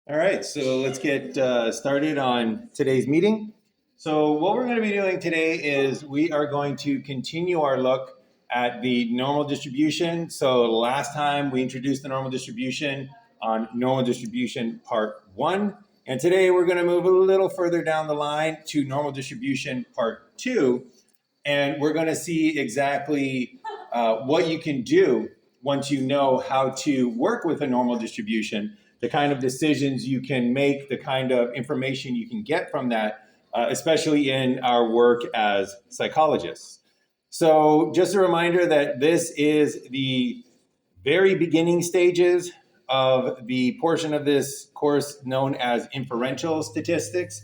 All right, so let's get started on today's meeting. So what we're going to be doing today is we are going to continue our look at the normal distribution. So last time we introduced the normal distribution on normal distribution part 1. And today we're going to move a little further down the line to normal distribution part 2. And we're going to see exactly what you can do once you know how to work with a normal distribution, the kind of decisions you can make, the kind of information you can get from that, especially in our work as psychologists. So just a reminder that this is the very beginning stages of the portion of this course known as inferential statistics.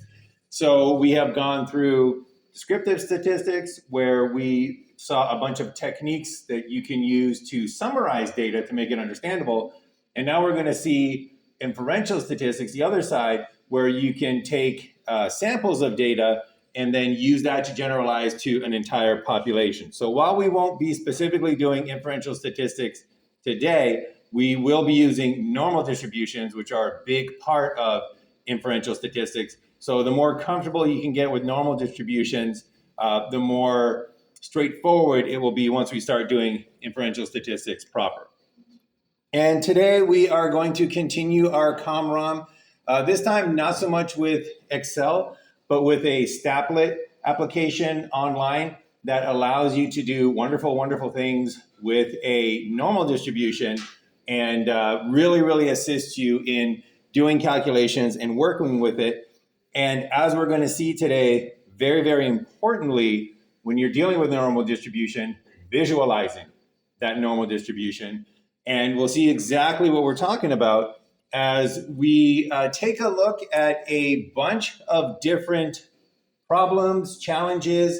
So we have gone through descriptive statistics, where we saw a bunch of techniques that you can use to summarize data to make it understandable. And now we're going to see inferential statistics, the other side, where you can take samples of data and then use that to generalize to an entire population. So while we won't be specifically doing inferential statistics today, we will be using normal distributions, which are a big part of inferential statistics. So the more comfortable you can get with normal distributions, the more straightforward it will be once we start doing inferential statistics proper. And today we are going to continue our ComRom, this time not so much with Excel, but with a Staplet application online that allows you to do wonderful, wonderful things with a normal distribution and really assists you in doing calculations and working with it. And as we're going to see today, very importantly, when you're dealing with normal distribution, visualizing that normal distribution. And we'll see exactly what we're talking about as we take a look at a bunch of different problems, challenges,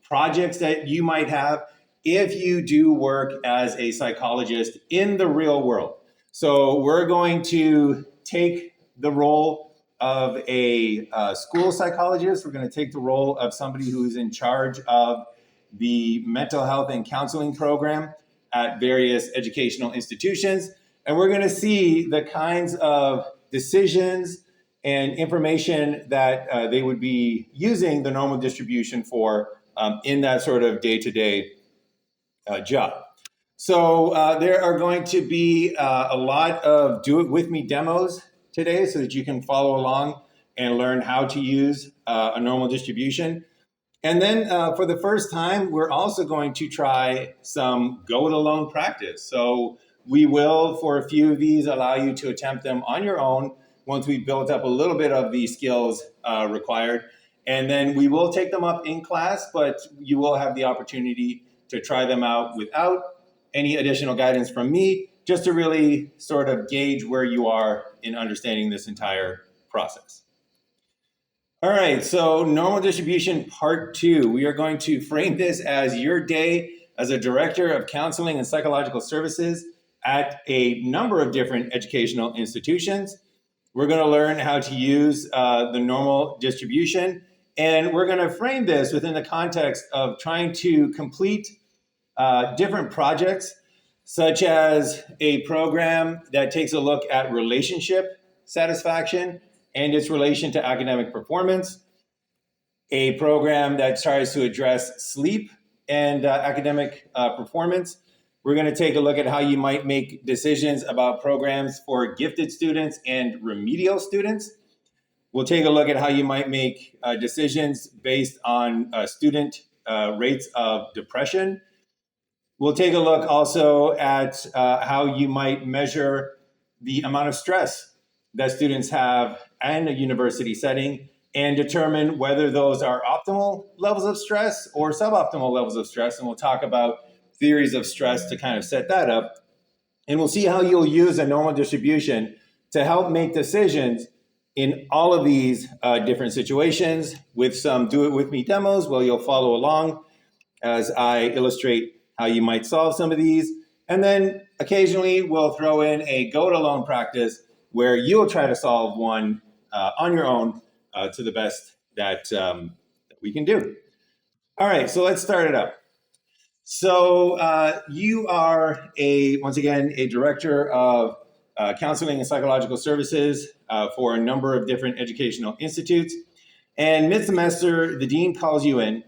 projects that you might have if you do work as a psychologist in the real world. So we're going to take the role of a school psychologist. We're going to take the role of somebody who's in charge of the mental health and counseling program at various educational institutions. And we're going to see the kinds of decisions and information that they would be using the normal distribution for in that sort of day-to-day job. So there are going to be a lot of do-it-with-me demos today so that you can follow along and learn how to use a normal distribution. And then for the first time, we're also going to try some go-it-alone practice. So we will, for a few of these, allow you to attempt them on your own once we've built up a little bit of the skills required. And then we will take them up in class, but you will have the opportunity to try them out without any additional guidance from me, just to really sort of gauge where you are in understanding this entire process. All right, so normal distribution part 2. We are going to frame this as your day as a director of counseling and psychological services at a number of different educational institutions. We're going to learn how to use the normal distribution, and we're going to frame this within the context of trying to complete different projects, such as a program that takes a look at relationship satisfaction and its relation to academic performance, a program that tries to address sleep and academic performance. We're going to take a look at how you might make decisions about programs for gifted students and remedial students. We'll take a look at how you might make decisions based on student rates of depression. We'll take a look also at how you might measure the amount of stress that students have in a university setting and determine whether those are optimal levels of stress or suboptimal levels of stress. And we'll talk about theories of stress to kind of set that up. And we'll see how you'll use a normal distribution to help make decisions in all of these different situations with some do-it-with-me demos where you'll follow along as I illustrate how you might solve some of these. And then occasionally we'll throw in a go-it-alone practice where you'll try to solve one on your own to the best that we can do. All right, so let's start it up. So you are once again, a director of counseling and psychological services for a number of different educational institutes. And mid-semester, the dean calls you in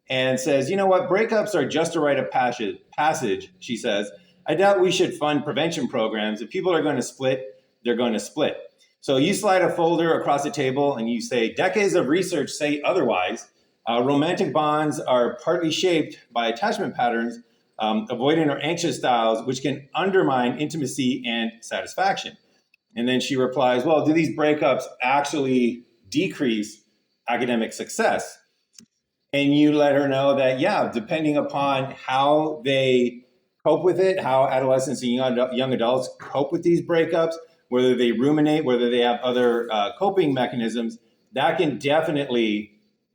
and says, you know what, breakups are just a rite of passage, she says. I doubt we should fund prevention programs. If people are going to split, they're going to split. So you slide a folder across the table and you say, decades of research say otherwise. Romantic bonds are partly shaped by attachment patterns, avoidant or anxious styles, which can undermine intimacy and satisfaction. And then she replies, well, do these breakups actually decrease academic success? And you let her know that, yeah, depending upon how they cope with it, how adolescents and young adults cope with these breakups, whether they ruminate, whether they have other coping mechanisms, that can definitely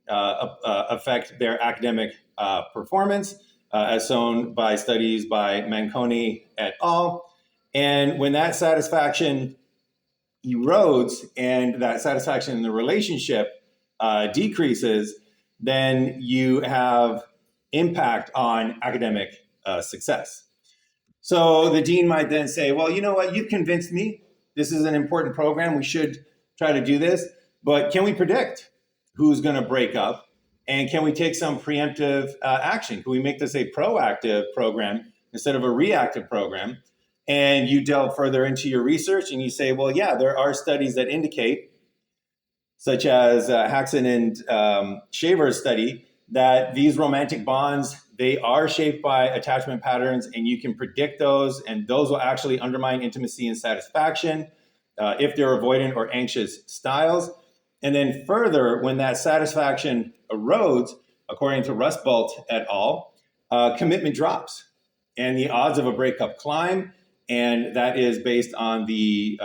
affect their academic performance, as shown by studies by Manconi et al. And when that satisfaction erodes and that satisfaction in the relationship decreases, then you have impact on academic success. So the dean might then say, well, you know what, you've convinced me. This is an important program. We should try to do this. But can we predict who's going to break up? And can we take some preemptive action? Can we make this a proactive program instead of a reactive program? And you delve further into your research and you say, well, yeah, there are studies that indicate, such as Haxon and Shaver's study, that these romantic bonds, they are shaped by attachment patterns, and you can predict those, and those will actually undermine intimacy and satisfaction if they're avoidant or anxious styles. And then further, when that satisfaction erodes, according to Rustbolt et al., commitment drops, and the odds of a breakup climb, and that is based on the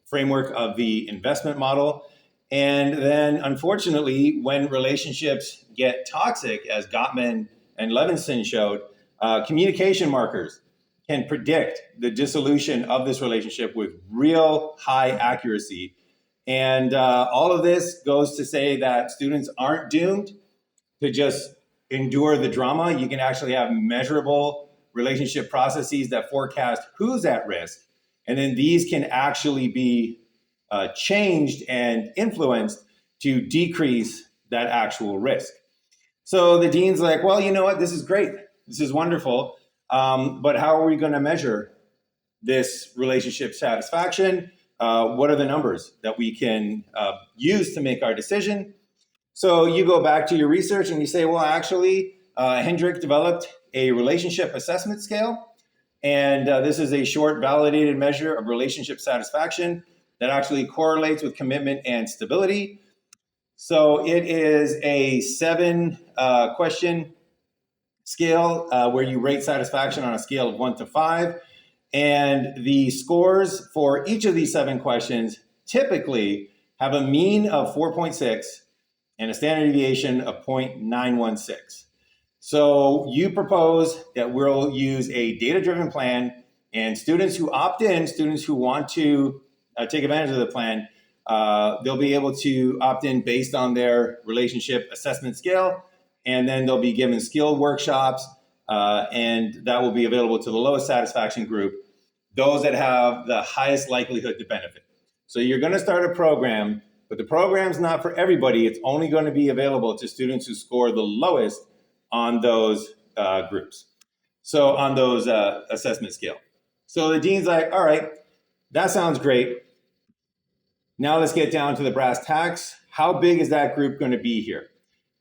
framework of the investment model. And then, unfortunately, when relationships get toxic, as Gottman and Levinson showed, communication markers can predict the dissolution of this relationship with real high accuracy. And all of this goes to say that students aren't doomed to just endure the drama. You can actually have measurable relationship processes that forecast who's at risk. And then these can actually be changed and influenced to decrease that actual risk. So the dean's like, well, you know what? This is great. This is wonderful. But how are we going to measure this relationship satisfaction? What are the numbers that we can use to make our decision? So you go back to your research and you say, well, actually, Hendrick developed a relationship assessment scale. And this is a short validated measure of relationship satisfaction that actually correlates with commitment and stability. So it is a 7 question scale where you rate satisfaction on a scale of 1 to 5. And the scores for each of these 7 questions typically have a mean of 4.6 and a standard deviation of 0.916. So you propose that we'll use a data-driven plan, and students who opt in, students who want to take advantage of the plan, they'll be able to opt in based on their relationship assessment scale, and then they'll be given skill workshops, and that will be available to the lowest satisfaction group, those that have the highest likelihood to benefit. So you're going to start a program, but the program's not for everybody. It's only going to be available to students who score the lowest on those groups. So on those assessment scale. So the dean's like, all right, that sounds great. Now let's get down to the brass tacks. How big is that group going to be here?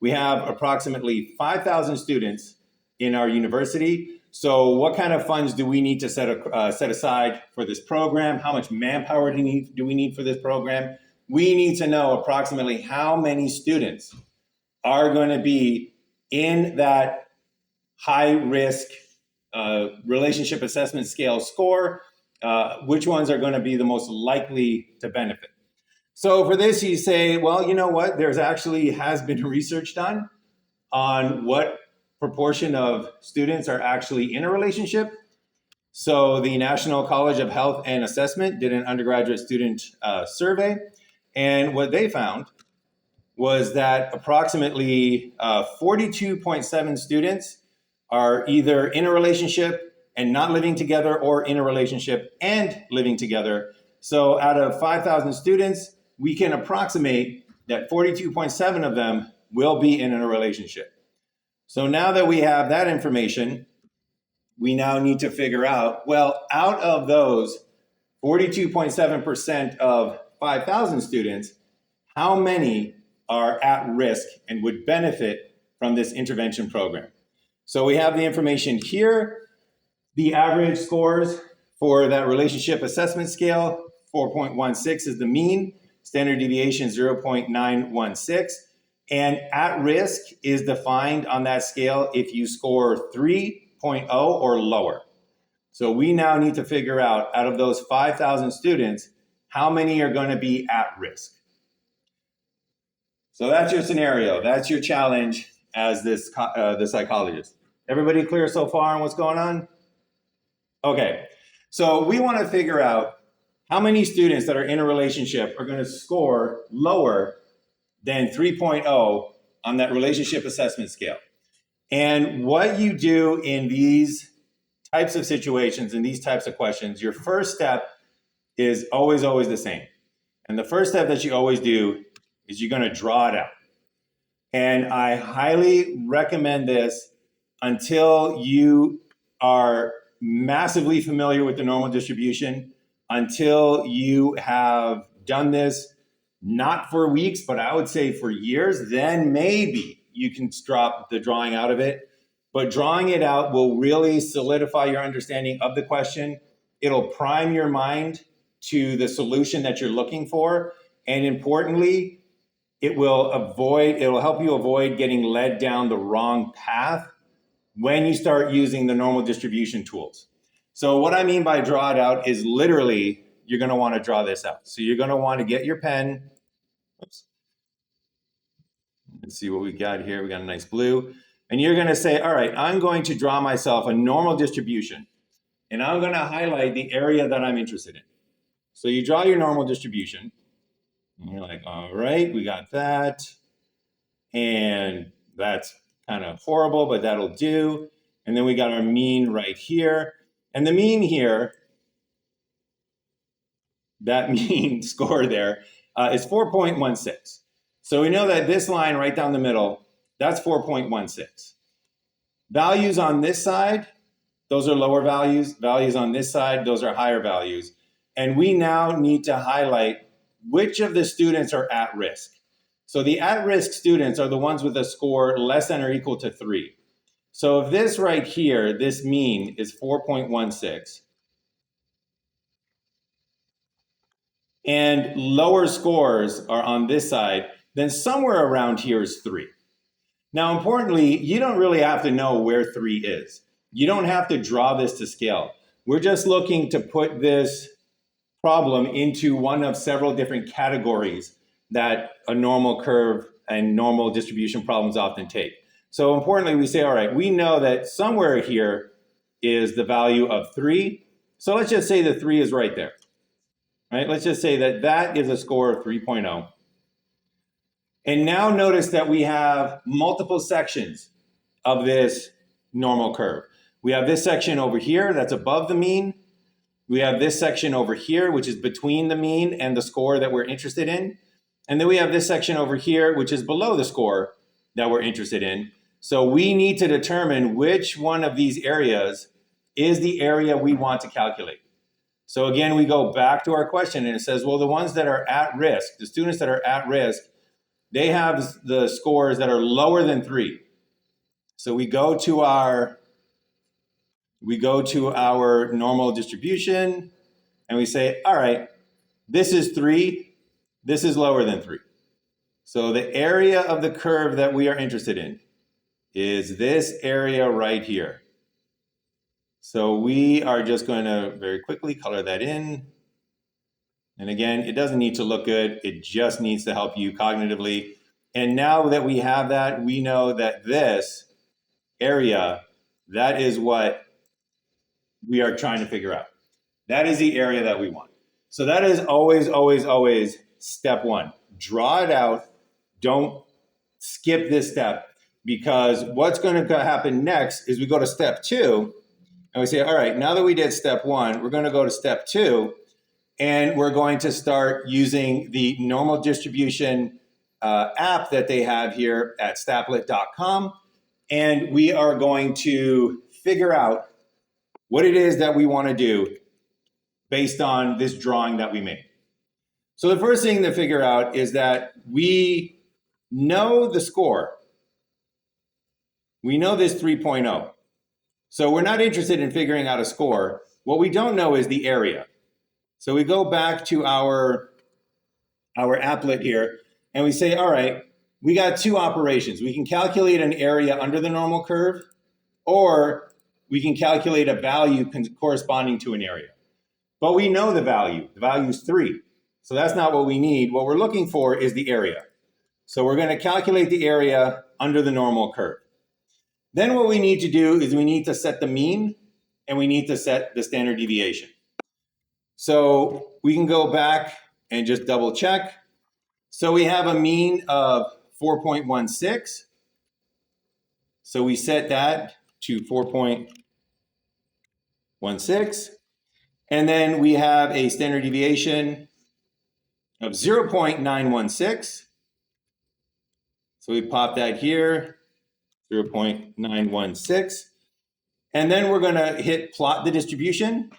We have approximately 5,000 students in our university. So what kind of funds do we need to set aside for this program? How much manpower do we need for this program? We need to know approximately how many students are going to be in that high risk relationship assessment scale score, which ones are going to be the most likely to benefit. So for this, you say, well, you know what? There's actually has been research done on what proportion of students are actually in a relationship. So the National College of Health and Assessment did an undergraduate student survey. And what they found was that approximately 42.7 students are either in a relationship and not living together, or in a relationship and living together. So out of 5,000 students, we can approximate that 42.7 of them will be in a relationship. So now that we have that information, we now need to figure out, well, out of those 42.7% of 5,000 students, how many are at risk and would benefit from this intervention program? So we have the information here. The average scores for that relationship assessment scale, 4.16 is the mean, standard deviation 0.916, and at risk is defined on that scale if you score 3.0 or lower. So we now need to figure out of those 5,000 students, how many are going to be at risk. So that's your scenario. That's your challenge as the psychologist. Everybody clear so far on what's going on? Okay, so we want to figure out how many students that are in a relationship are going to score lower than 3.0 on that relationship assessment scale. And what you do in these types of situations, in these types of questions, your first step is always the same. And the first step that you always do is you're going to draw it out. And I highly recommend this until you are massively familiar with the normal distribution, until you have done this not for weeks, but I would say for years, then maybe you can drop the drawing out of it. But drawing it out will really solidify your understanding of the question. It'll prime your mind to the solution that you're looking for. And importantly, it'll help you avoid getting led down the wrong path when you start using the normal distribution tools. So what I mean by draw it out is literally, you're going to want to draw this out. So you're going to want to get your pen. Oops. Let's see what we got here. We got a nice blue. And you're going to say, all right, I'm going to draw myself a normal distribution. And I'm going to highlight the area that I'm interested in. So you draw your normal distribution. And you're like, all right, we got that. And that's kind of horrible, but that'll do. And then we got our mean right here. And the mean here, that mean score there is 4.16. So we know that this line right down the middle, that's 4.16. Values on this side, those are lower values. Values on this side, those are higher values. And we now need to highlight which of the students are at risk. So the at-risk students are the ones with a score less than or equal to 3. So if this right here, this mean is 4.16, and lower scores are on this side, then somewhere around here is 3. Now, importantly, you don't really have to know where 3 is. You don't have to draw this to scale. We're just looking to put this problem into one of several different categories that a normal curve and normal distribution problems often take. So importantly, we say, all right, we know that somewhere here is the value of 3. So let's just say the 3 is right there. Right? Let's just say that that is a score of 3.0. And now notice that we have multiple sections of this normal curve. We have this section over here that's above the mean. We have this section over here, which is between the mean and the score that we're interested in. And then we have this section over here, which is below the score that we're interested in. So we need to determine which one of these areas is the area we want to calculate. So again, we go back to our question and it says, well, the ones that are at risk, the students that are at risk, they have the scores that are lower than 3. So we go to our normal distribution and we say, all right, this is 3, this is lower than 3. So the area of the curve that we are interested in is this area right here. So we are just going to very quickly color that in. And again, it doesn't need to look good. It just needs to help you cognitively. And now that we have that, we know that this area, that is what we are trying to figure out. That is the area that we want. So that is always step 1. Draw it out. Don't skip this step, because what's going to happen next is we go to step 2 And we say, all right, now that we did step one, we're going to go to step two, and we're going to start using the normal distribution app that they have here at staplet.com. And we are going to figure out what it is that we want to do based on this drawing that we made. So the first thing to figure out is that we know the score. We know this 3.0. So we're not interested in figuring out a score. What we don't know is the area. So we go back to our applet here, and we say, all right, we got two operations. We can calculate an area under the normal curve, or we can calculate a value corresponding to an area. But we know the value. The value is 3. So that's not what we need. What we're looking for is the area. So we're going to calculate the area under the normal curve. Then what we need to do is we need to set the mean, and we need to set the standard deviation. So we can go back and just double check. So we have a mean of 4.16. So we set that to 4.16. And then we have a standard deviation of 0.916. So we pop that here, 0.916. And then we're going to hit plot the distribution.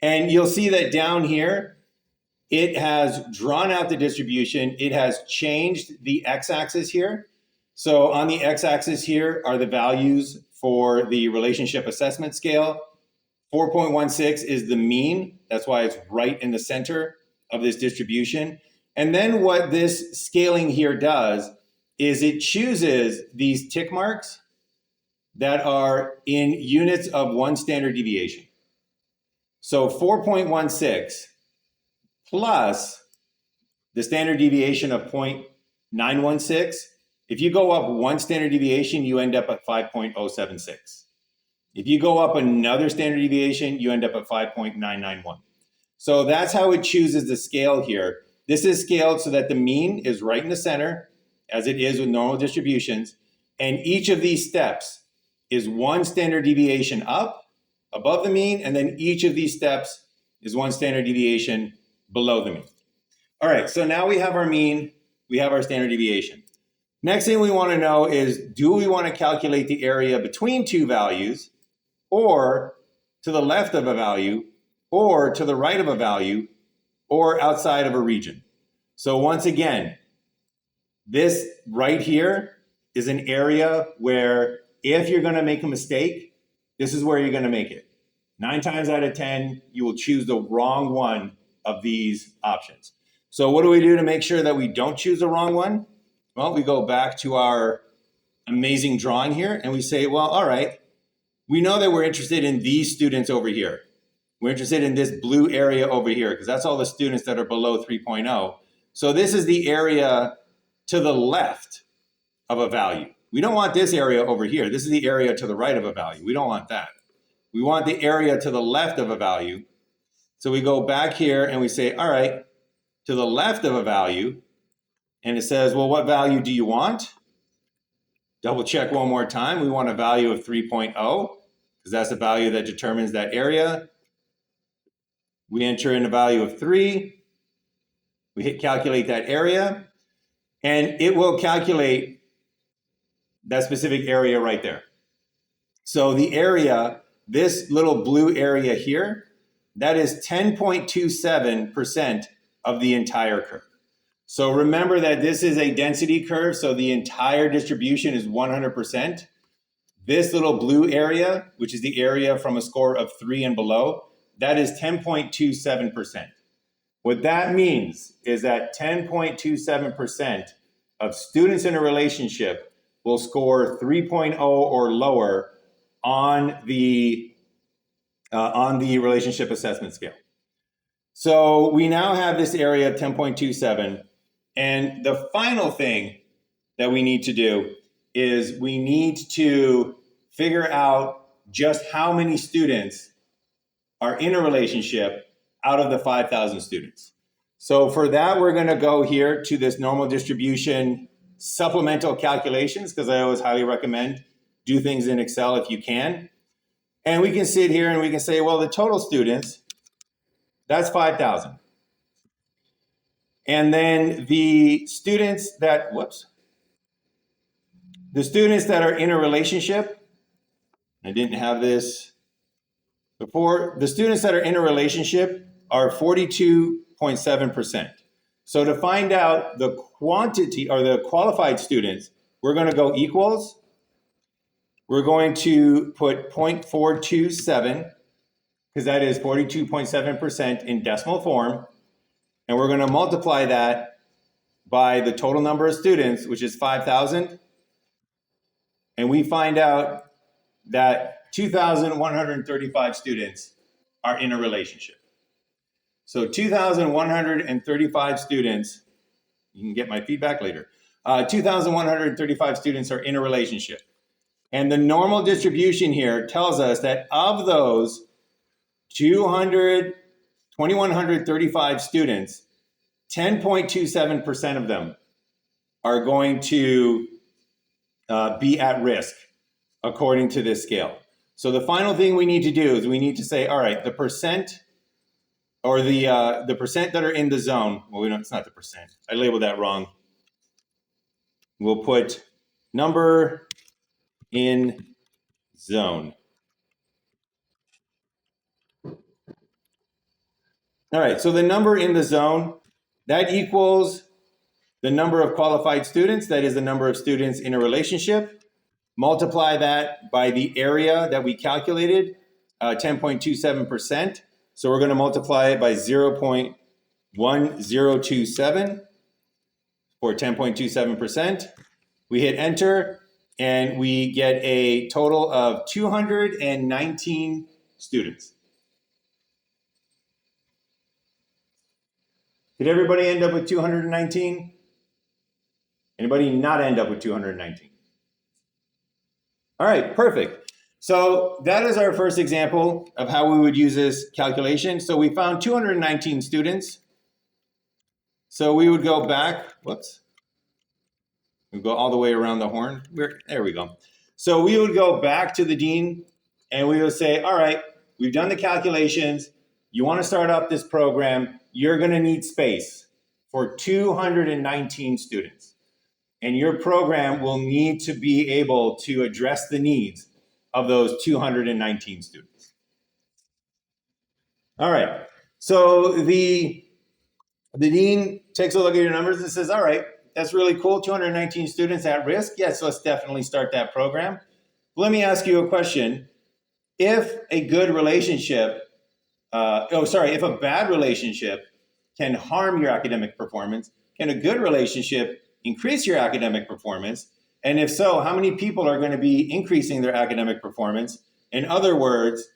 And you'll see that down here, it has drawn out the distribution. It has changed the x-axis here. So on the x-axis here are the values for the relationship assessment scale. 4.16 is the mean. That's why it's right in the center of this distribution. And then what this scaling here does is it chooses these tick marks that are in units of 1 standard deviation. So 4.16 plus the standard deviation of 0.916. If you go up 1 standard deviation, you end up at 5.076. If you go up another standard deviation, you end up at 5.991. So that's how it chooses the scale here. This is scaled so that the mean is right in the center, as it is with normal distributions. And each of these steps is 1 standard deviation up above the mean, and then each of these steps is 1 standard deviation below the mean. All right, so now we have our mean, we have our standard deviation. Next thing we want to know is, do we want to calculate the area between two values, or to the left of a value, or to the right of a value, or outside of a region? So once again, this right here is an area where if you're going to make a mistake, this is where you're going to make it. 9 times out of 10, you will choose the wrong one of these options. So what do we do to make sure that we don't choose the wrong one? Well, we go back to our amazing drawing here and we say, well, all right, we know that we're interested in these students over here. We're interested in this blue area over here because that's all the students that are below 3.0. So this is the area to the left of a value. We don't want this area over here. This is the area to the right of a value. We don't want that. We want the area to the left of a value. So we go back here and we say, all right, to the left of a value, and it says, well, what value do you want? Double check one more time. We want a value of 3.0 because that's the value that determines that area. We enter in a value of 3. We hit calculate that area, and it will calculate that specific area right there. So the area, this little blue area here, that is 10.27% of the entire curve. So remember that this is a density curve, so the entire distribution is 100%. This little blue area, which is the area from a score of 3 and below, that is 10.27%. What that means is that 10.27% of students in a relationship will score 3.0 or lower on the relationship assessment scale. So we now have this area of 10.27. And the final thing that we need to do is we need to figure out just how many students are in a relationship out of the 5,000 students. So for that, we're going to go here to this normal distribution supplemental calculations, because I always highly recommend do things in Excel if you can. And we can sit here and we can say, well, the total students, that's 5,000. And then the students that, the students that are in a relationship, I didn't have this before, the students that are in a relationship are 42.7%. So to find out the quantity or the qualified students, we're going to go equals. We're going to put 0.427 because that is 42.7% in decimal form. And we're going to multiply that by the total number of students, which is 5,000. And we find out that 2,135 students are in a relationship. So 2,135 students, you can get my feedback later. 2,135 students are in a relationship. And the normal distribution here tells us that of those 2,135 students, 10.27% of them are going to be at risk according to this scale. So the final thing we need to do is we need to say, all right, the percent or the percent that are in the zone. Well, it's not the percent. I labeled that wrong. We'll put number in zone. All right, so the number in the zone, that equals the number of qualified students, that is the number of students in a relationship. Multiply that by the area that we calculated, 10.27%. So we're going to multiply it by 0.1027 for 10.27%. We hit enter and we get a total of 219 students. Did everybody end up with 219? Anybody not end up with 219? All right, perfect. So that is our first example of how we would use this calculation. So we found 219 students. So we would go back, we go all the way around the horn. There we go. So we would go back to the dean and we would say, all right, we've done the calculations. You want to start up this program. You're going to need space for 219 students. And your program will need to be able to address the needs of those 219 students. All right. So the dean takes a look at your numbers and says, all right, that's really cool. 219 students at risk. Yes, let's definitely start that program. Let me ask you a question. If a good relationship, if a bad relationship can harm your academic performance, can a good relationship increase your academic performance? And if so, how many people are going to be increasing their academic performance? In other words,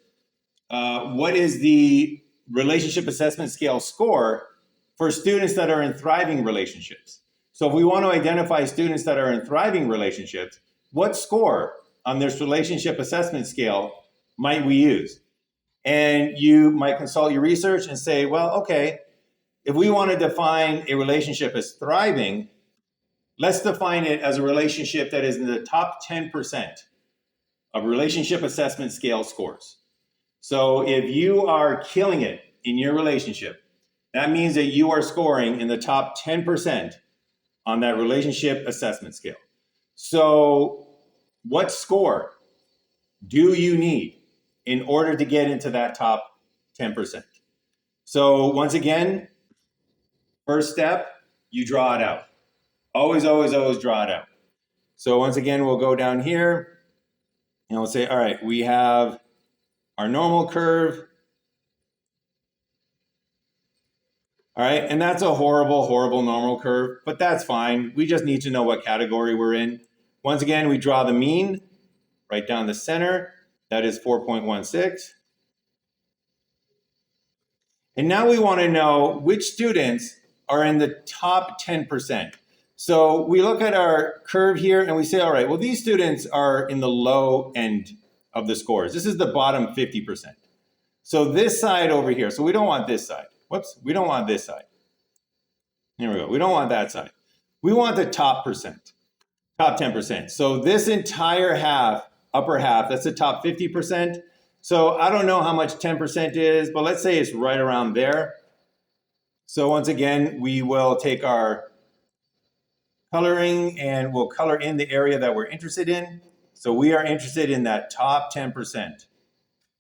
what is the relationship assessment scale score for students that are in thriving relationships? So if we want to identify students that are in thriving relationships, what score on this relationship assessment scale might we use? And you might consult your research and say, well, okay, if we want to define a relationship as thriving, let's define it as a relationship that is in the top 10% of relationship assessment scale scores. So if you are killing it in your relationship, that means that you are scoring in the top 10% on that relationship assessment scale. So what score do you need in order to get into that top 10%? So once again, first step, you draw it out. Always, always, always draw it out. So once again, we'll go down here and we'll say, all right, we have our normal curve. All right, and that's a horrible, horrible normal curve, but that's fine. We just need to know what category we're in. Once again, we draw the mean right down the center. That is 4.16. And now we want to know which students are in the top 10%. So we look at our curve here and we say, all right, well, these students are in the low end of the scores. This is the bottom 50%. So this side over here, so we don't want this side. We don't want this side. Here we go. We don't want that side. We want the top percent, top 10%. So this entire half, upper half, that's the top 50%. So I don't know how much 10% is, but let's say it's right around there. So once again, we will take our coloring and we'll color in the area that we're interested in. So we are interested in that top 10%,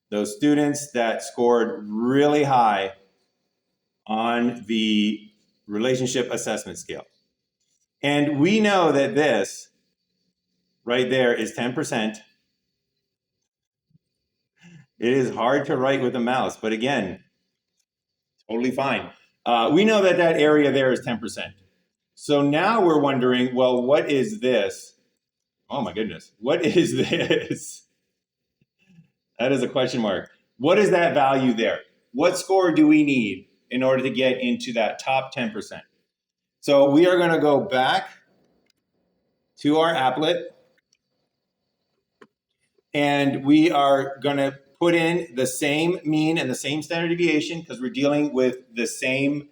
those students that scored really high on the relationship assessment scale. And we know that this right there is 10%. It is hard to write with a mouse, but again, totally fine. We know that that area there is 10%. So now we're wondering, well, what is this? Oh my goodness, what is this? That is a question mark. What is that value there? What score do we need in order to get into that top 10%? So we are going to go back to our applet and we are going to put in the same mean and the same standard deviation because we're dealing with the same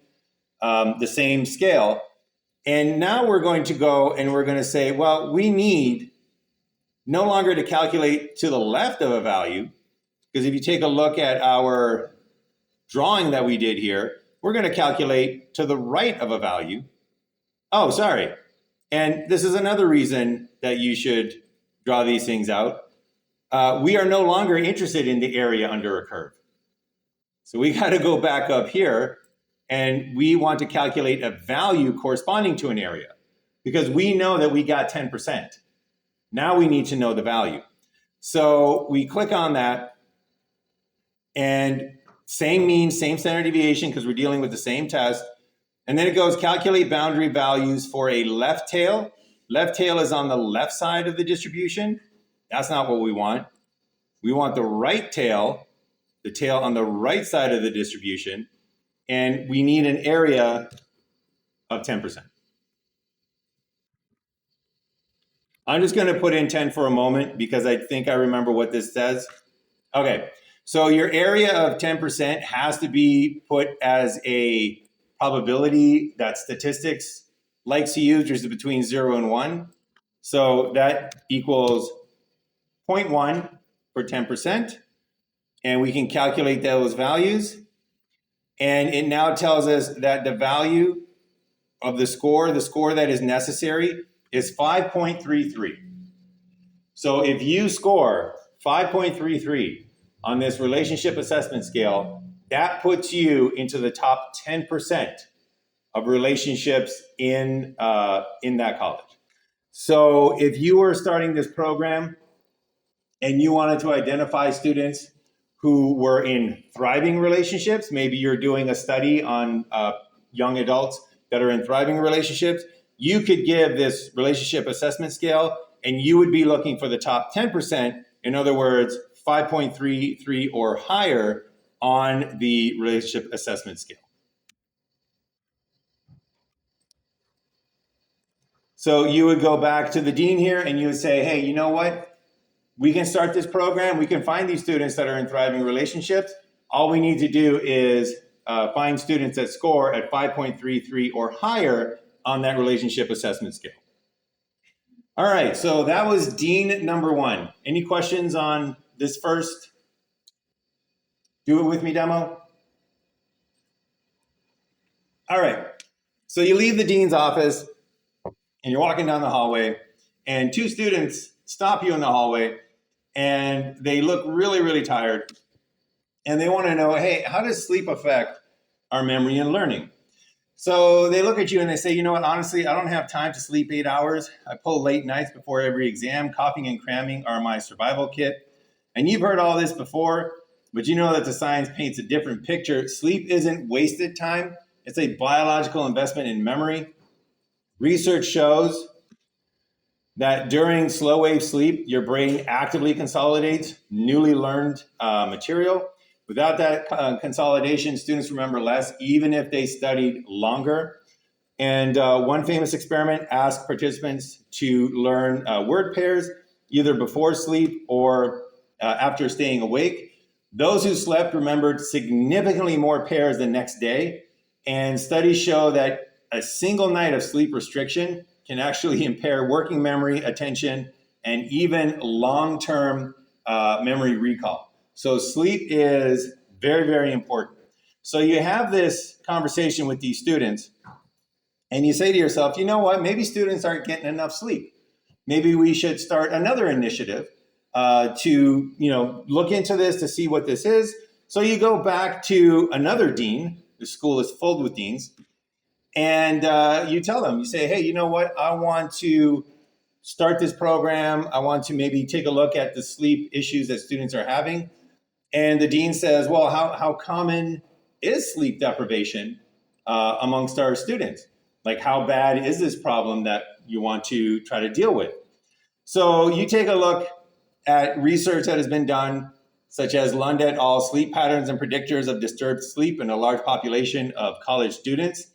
scale. And now we're going to go and we're going to say, well, we need no longer to calculate to the left of a value, because if you take a look at our drawing that we did here, we're going to calculate to the right of a value. Oh, sorry. And this is another reason that you should draw these things out. We are no longer interested in the area under a curve. So we got to go back up here and we want to calculate a value corresponding to an area because we know that we got 10%. Now we need to know the value. So we click on that and same mean, same standard deviation because we're dealing with the same test. And then it goes calculate boundary values for a left tail. Left tail is on the left side of the distribution. That's not what we want. We want the right tail, the tail on the right side of the distribution. And we need an area of 10%. I'm just going to put in 10 for a moment because I think I remember what this says. Okay, so your area of 10% has to be put as a probability that statistics likes to use, which is between 0 and 1. So that equals 0.1 for 10%. And we can calculate those values. And it now tells us that the value of the score that is necessary is 5.33. So if you score 5.33 on this relationship assessment scale, that puts you into the top 10% of relationships in that college. So if you were starting this program and you wanted to identify students who were in thriving relationships, maybe you're doing a study on young adults that are in thriving relationships, you could give this relationship assessment scale and you would be looking for the top 10%. In other words, 5.33 or higher on the relationship assessment scale. So you would go back to the dean here and you would say, hey, you know what? We can start this program. We can find these students that are in thriving relationships. All we need to do is find students that score at 5.33 or higher on that relationship assessment scale. All right, so that was Dean number 1. Any questions on this first do it with me demo? All right, so you leave the dean's office and you're walking down the hallway and 2 students stop you in the hallway and they look really, really tired. And they want to know, hey, how does sleep affect our memory and learning? So they look at you and they say, you know what, honestly, I don't have time to sleep 8 hours. I pull late nights before every exam. Coughing and cramming are my survival kit. And you've heard all this before, but you know that the science paints a different picture. Sleep isn't wasted time. It's a biological investment in memory. Research shows that during slow wave sleep, your brain actively consolidates newly learned material. Without that consolidation, students remember less, even if they studied longer. And one famous experiment asked participants to learn word pairs either before sleep or after staying awake. Those who slept remembered significantly more pairs the next day. And studies show that a single night of sleep restriction can actually impair working memory, attention, and even long-term memory recall. So sleep is very, very important. So you have this conversation with these students and you say to yourself, you know what, maybe students aren't getting enough sleep. Maybe we should start another initiative to look into this to see what this is. So you go back to another dean. The school is filled with deans, and you tell them, you say, hey, you know what? I want to start this program. I want to maybe take a look at the sleep issues that students are having. And the dean says, well, how common is sleep deprivation amongst our students? Like, how bad is this problem that you want to try to deal with? So you take a look at research that has been done, such as Lund et al. Sleep patterns and predictors of disturbed sleep in a large population of college students.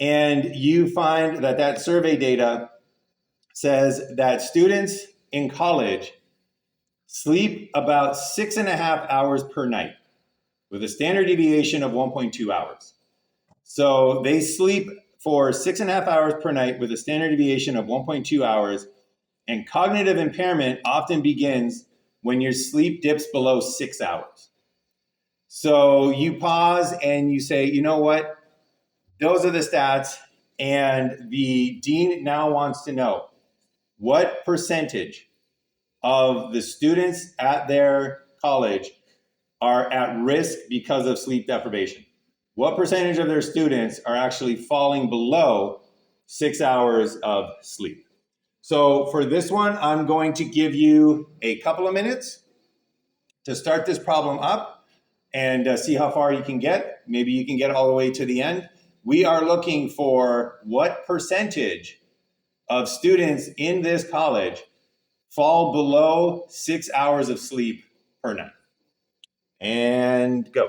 And you find that that survey data says that students in college sleep about 6.5 hours per night with a standard deviation of 1.2 hours. So they sleep for 6.5 hours per night with a standard deviation of 1.2 hours. And cognitive impairment often begins when your sleep dips below 6 hours. So you pause and you say, you know what? Those are the stats. And the dean now wants to know what percentage of the students at their college are at risk because of sleep deprivation. What percentage of their students are actually falling below 6 hours of sleep? So for this one, I'm going to give you a couple of minutes to start this problem up and see how far you can get. Maybe you can get all the way to the end. We are looking for what percentage of students in this college fall below 6 hours of sleep per night. And go.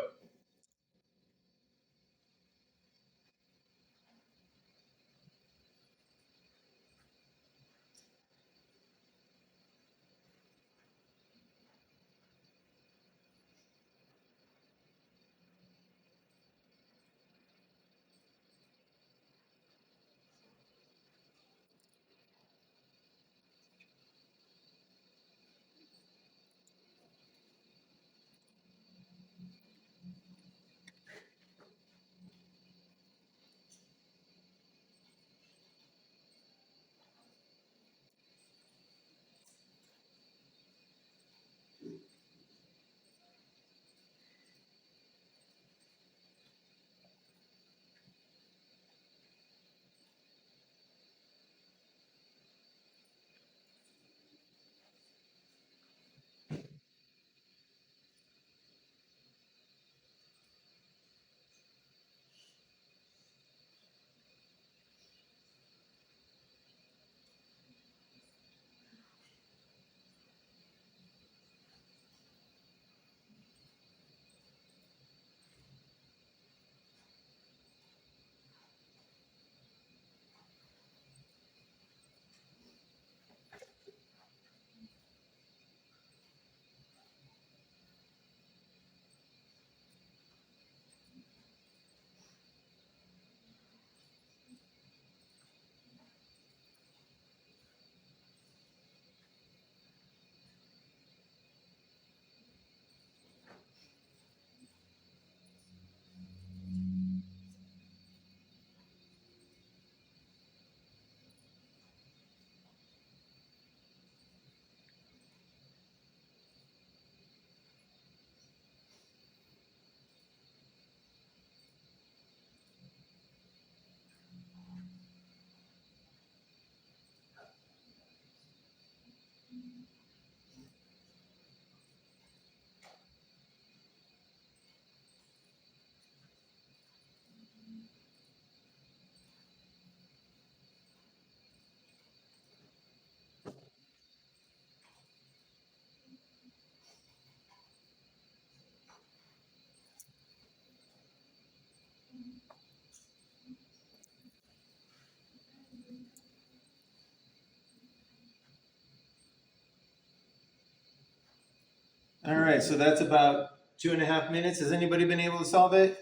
All right, so that's about 2.5 minutes. Has anybody been able to solve it?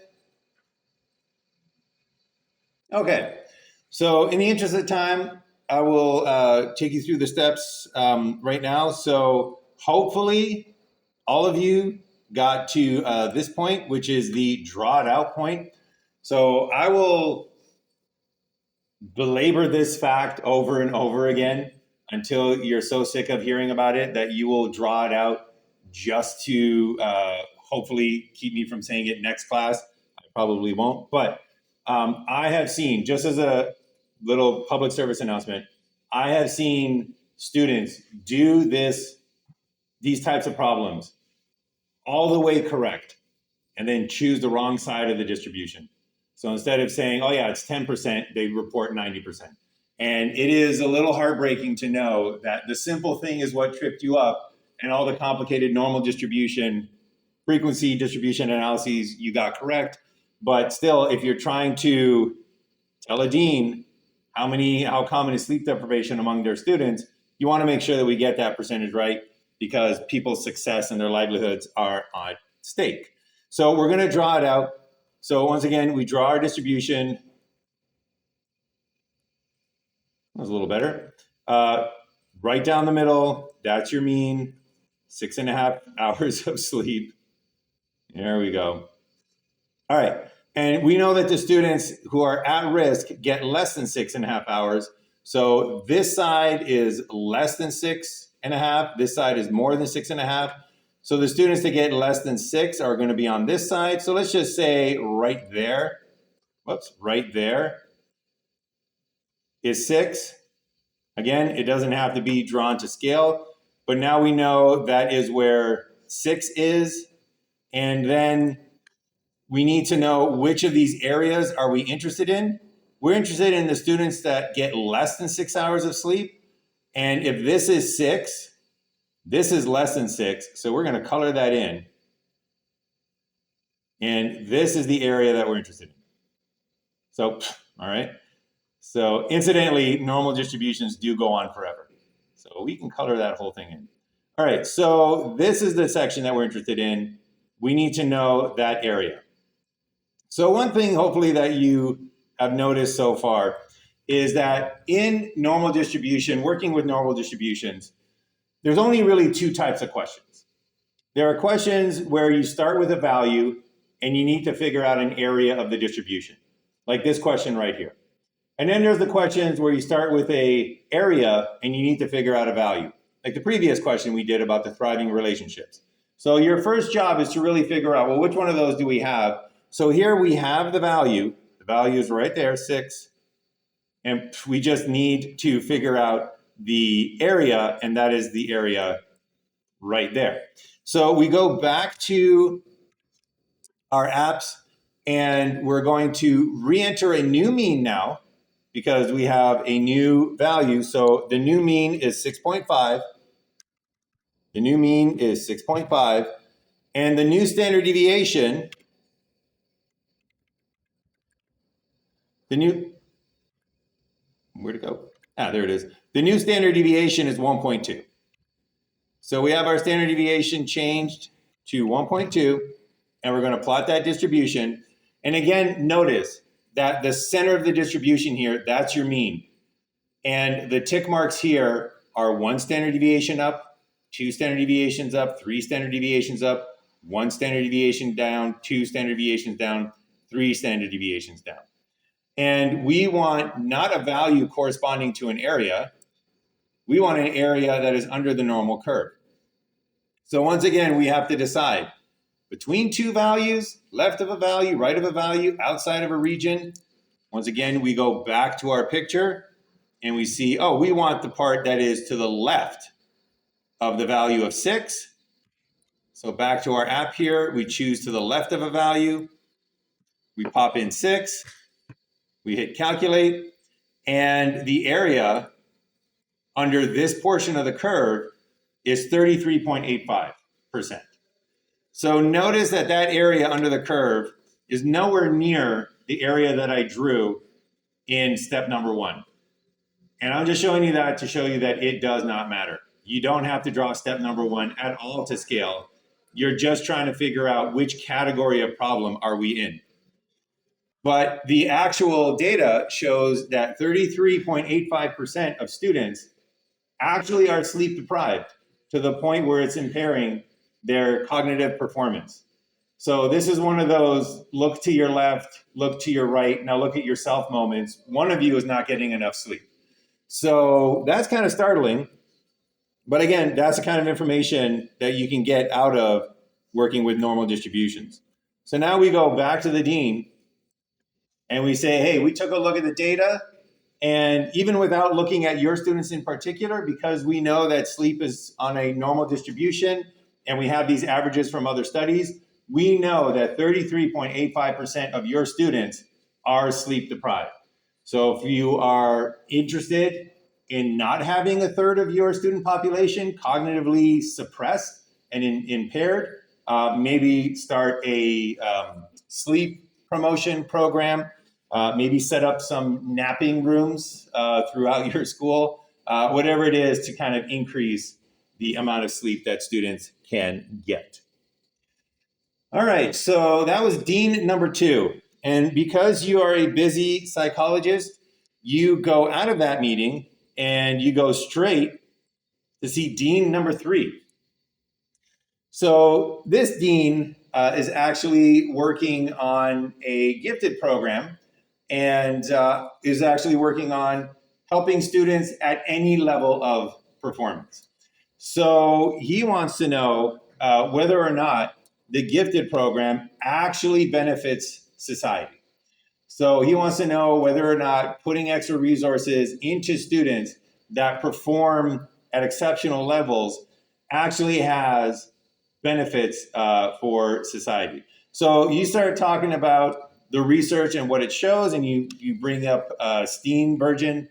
Okay, so in the interest of time, I will take you through the steps right now. So hopefully all of you got to this point, which is the draw it out point. So I will belabor this fact over and over again until you're so sick of hearing about it that you will draw it out just to hopefully keep me from saying it next class. I probably won't, but I have seen, just as a little public service announcement, I have seen students do these types of problems all the way correct and then choose the wrong side of the distribution. So instead of saying, oh yeah, it's 10%, they report 90%. And it is a little heartbreaking to know that the simple thing is what tripped you up, and all the complicated normal distribution, frequency distribution analyses you got correct. But still, if you're trying to tell a dean how common is sleep deprivation among their students, you want to make sure that we get that percentage right, because people's success and their livelihoods are at stake. So we're going to draw it out. So once again, we draw our distribution. That was a little better. Right down the middle, that's your mean, 6.5 hours of sleep. There we go. All right. And we know that the students who are at risk get less than 6.5 hours. So this side is less than 6.5. This side is more than 6.5. So the students that get less than 6 are going to be on this side. So let's just say right there, right there is 6. Again, it doesn't have to be drawn to scale, but now we know that is where 6 is. And then we need to know which of these areas are we interested in. We're interested in the students that get less than 6 hours of sleep. And if this is 6, this is less than 6. So we're going to color that in. And this is the area that we're interested in. So, all right. So incidentally, normal distributions do go on forever. So we can color that whole thing in. All right. So this is the section that we're interested in. We need to know that area. So one thing, hopefully, that you have noticed so far is that in normal distribution, working with normal distributions, there's only really 2 types of questions. There are questions where you start with a value and you need to figure out an area of the distribution, like this question right here. And then there's the questions where you start with an area and you need to figure out a value, like the previous question we did about the thriving relationships. So your first job is to really figure out, well, which one of those do we have? So here we have the value. The value is right there, 6. And we just need to figure out the area, and that is the area right there. So we go back to our apps, and we're going to re-enter a new mean now because we have a new value. So the new mean is 6.5. The new mean is 6.5. And the new standard deviation, where'd it go? There it is. The new standard deviation is 1.2. So we have our standard deviation changed to 1.2, and we're going to plot that distribution. And again, notice that the center of the distribution here, that's your mean. And the tick marks here are 1 standard deviation up, 2 standard deviations up, 3 standard deviations up, 1 standard deviation down, 2 standard deviations down, 3 standard deviations down. And we want not a value corresponding to an area. We want an area that is under the normal curve. So once again, we have to decide between 2 values, left of a value, right of a value, outside of a region. Once again, we go back to our picture and we see, oh, we want the part that is to the left of the value of 6. So back to our app here, we choose to the left of a value. We pop in 6. We hit calculate. And the area under this portion of the curve is 33.85%. So notice that that area under the curve is nowhere near the area that I drew in step number 1. And I'm just showing you that to show you that it does not matter. You don't have to draw step number 1 at all to scale. You're just trying to figure out which category of problem are we in. But the actual data shows that 33.85% of students actually are sleep deprived to the point where it's impairing their cognitive performance. So this is one of those look to your left, look to your right, now look at yourself moments. One of you is not getting enough sleep. So that's kind of startling. But again, that's the kind of information that you can get out of working with normal distributions. So now we go back to the dean and we say, hey, we took a look at the data, and even without looking at your students in particular, because we know that sleep is on a normal distribution and we have these averages from other studies, we know that 33.85% of your students are sleep deprived. So if you are interested in not having a third of your student population cognitively suppressed and impaired, maybe start a sleep promotion program, maybe set up some napping rooms throughout your school, whatever it is to kind of increase the amount of sleep that students can get. All right, so that was Dean number 2. And because you are a busy psychologist, you go out of that meeting and you go straight to see Dean number 3. So this dean is actually working on a gifted program and is actually working on helping students at any level of performance. So he wants to know whether or not the gifted program actually benefits society. So he wants to know whether or not putting extra resources into students that perform at exceptional levels actually has benefits for society. So you start talking about the research and what it shows, and you bring up Steenbergen,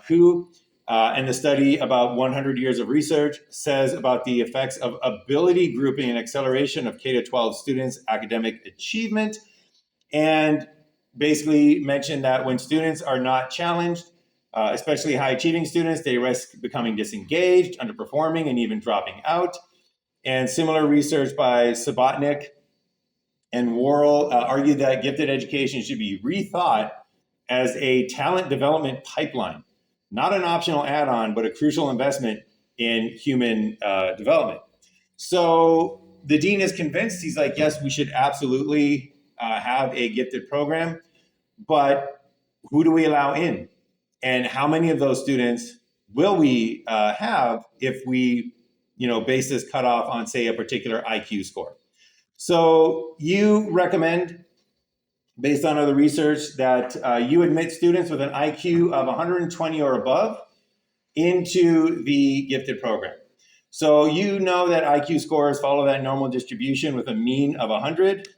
who and the study about 100 years of research says about the effects of ability grouping and acceleration of K-12 students' academic achievement, and basically mentioned that when students are not challenged, especially high-achieving students, they risk becoming disengaged, underperforming, and even dropping out. And similar research by Subotnick and Worrell argued that gifted education should be rethought as a talent development pipeline, not an optional add-on, but a crucial investment in human development. So the dean is convinced. He's like, yes, we should absolutely have a gifted program, but who do we allow in? And how many of those students will we have if we base this cutoff on, say, a particular IQ score? So you recommend, based on other research, that you admit students with an IQ of 120 or above into the gifted program. So you know that IQ scores follow that normal distribution with a mean of 100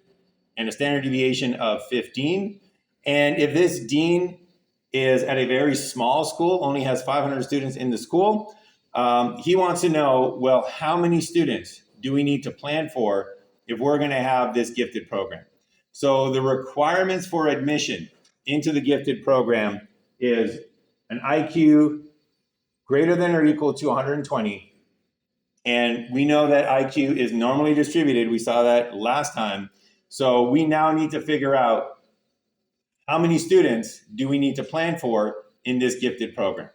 and a standard deviation of 15. And if this dean is at a very small school, only has 500 students in the school, he wants to know, well, how many students do we need to plan for if we're going to have this gifted program? So the requirements for admission into the gifted program is an IQ greater than or equal to 120. And we know that IQ is normally distributed. We saw that last time. So we now need to figure out how many students do we need to plan for in this gifted program.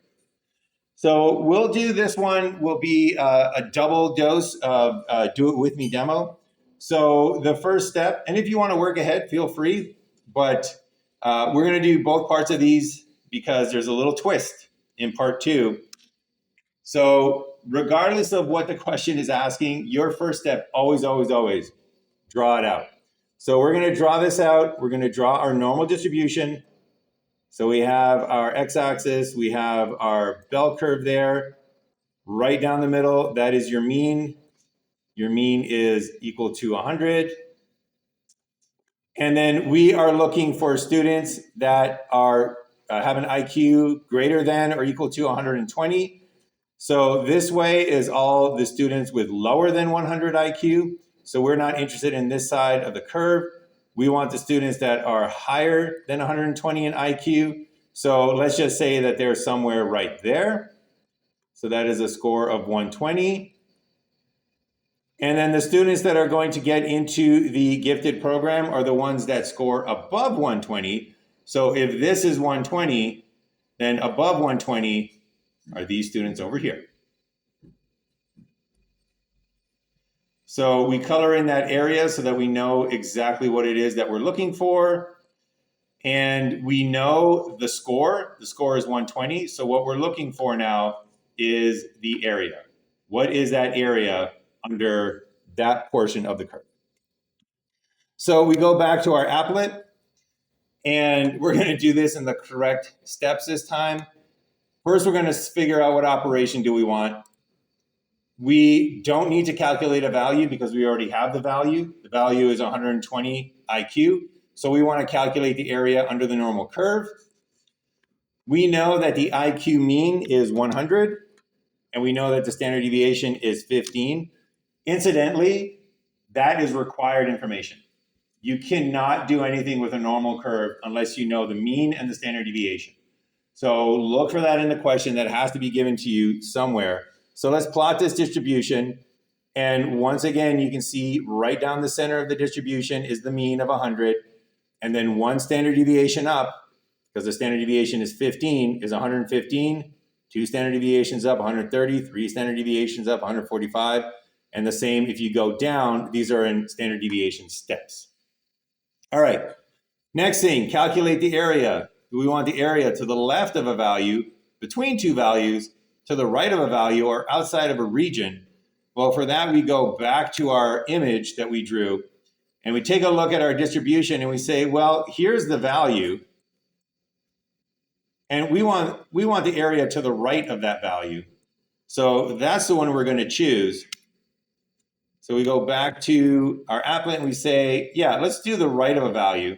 So we'll do this one, will be a double dose of do it with me demo. So the first step, and if you want to work ahead, feel free, but we're going to do both parts of these because there's a little twist in part 2. So regardless of what the question is asking, your first step, always, always, always draw it out. So we're going to draw this out. We're going to draw our normal distribution. So we have our x-axis, we have our bell curve there, right down the middle, that is your mean. Your mean is equal to 100. And then we are looking for students that are have an IQ greater than or equal to 120. So this way is all the students with lower than 100 IQ. So we're not interested in this side of the curve. We want the students that are higher than 120 in IQ. So let's just say that they're somewhere right there. So that is a score of 120. And then the students that are going to get into the gifted program are the ones that score above 120. So if this is 120, then above 120 are these students over here. So we color in that area so that we know exactly what it is that we're looking for. And we know the score. The score is 120. So what we're looking for now is the area. What is that area under that portion of the curve? So we go back to our applet, and we're going to do this in the correct steps this time. First, we're going to figure out what operation do we want. We don't need to calculate a value because we already have the value. The value is 120 IQ. So we want to calculate the area under the normal curve. We know that the IQ mean is 100, and we know that the standard deviation is 15. Incidentally, that is required information. You cannot do anything with a normal curve unless you know the mean and the standard deviation. So look for that in the question. That has to be given to you somewhere. So let's plot this distribution. And once again, you can see right down the center of the distribution is the mean of 100. And then one standard deviation up, because the standard deviation is 15, is 115. Two standard deviations up, 130. Three standard deviations up, 145. And the same if you go down. These are in standard deviation steps. All right, next thing, calculate the area. Do we want the area to the left of a value, between two values, to the right of a value, or outside of a region? Well, for that, we go back to our image that we drew, and we take a look at our distribution, and we say, well, here's the value, and we want the area to the right of that value. So that's the one we're going to choose. So we go back to our applet, and we say, yeah, let's do the right of a value.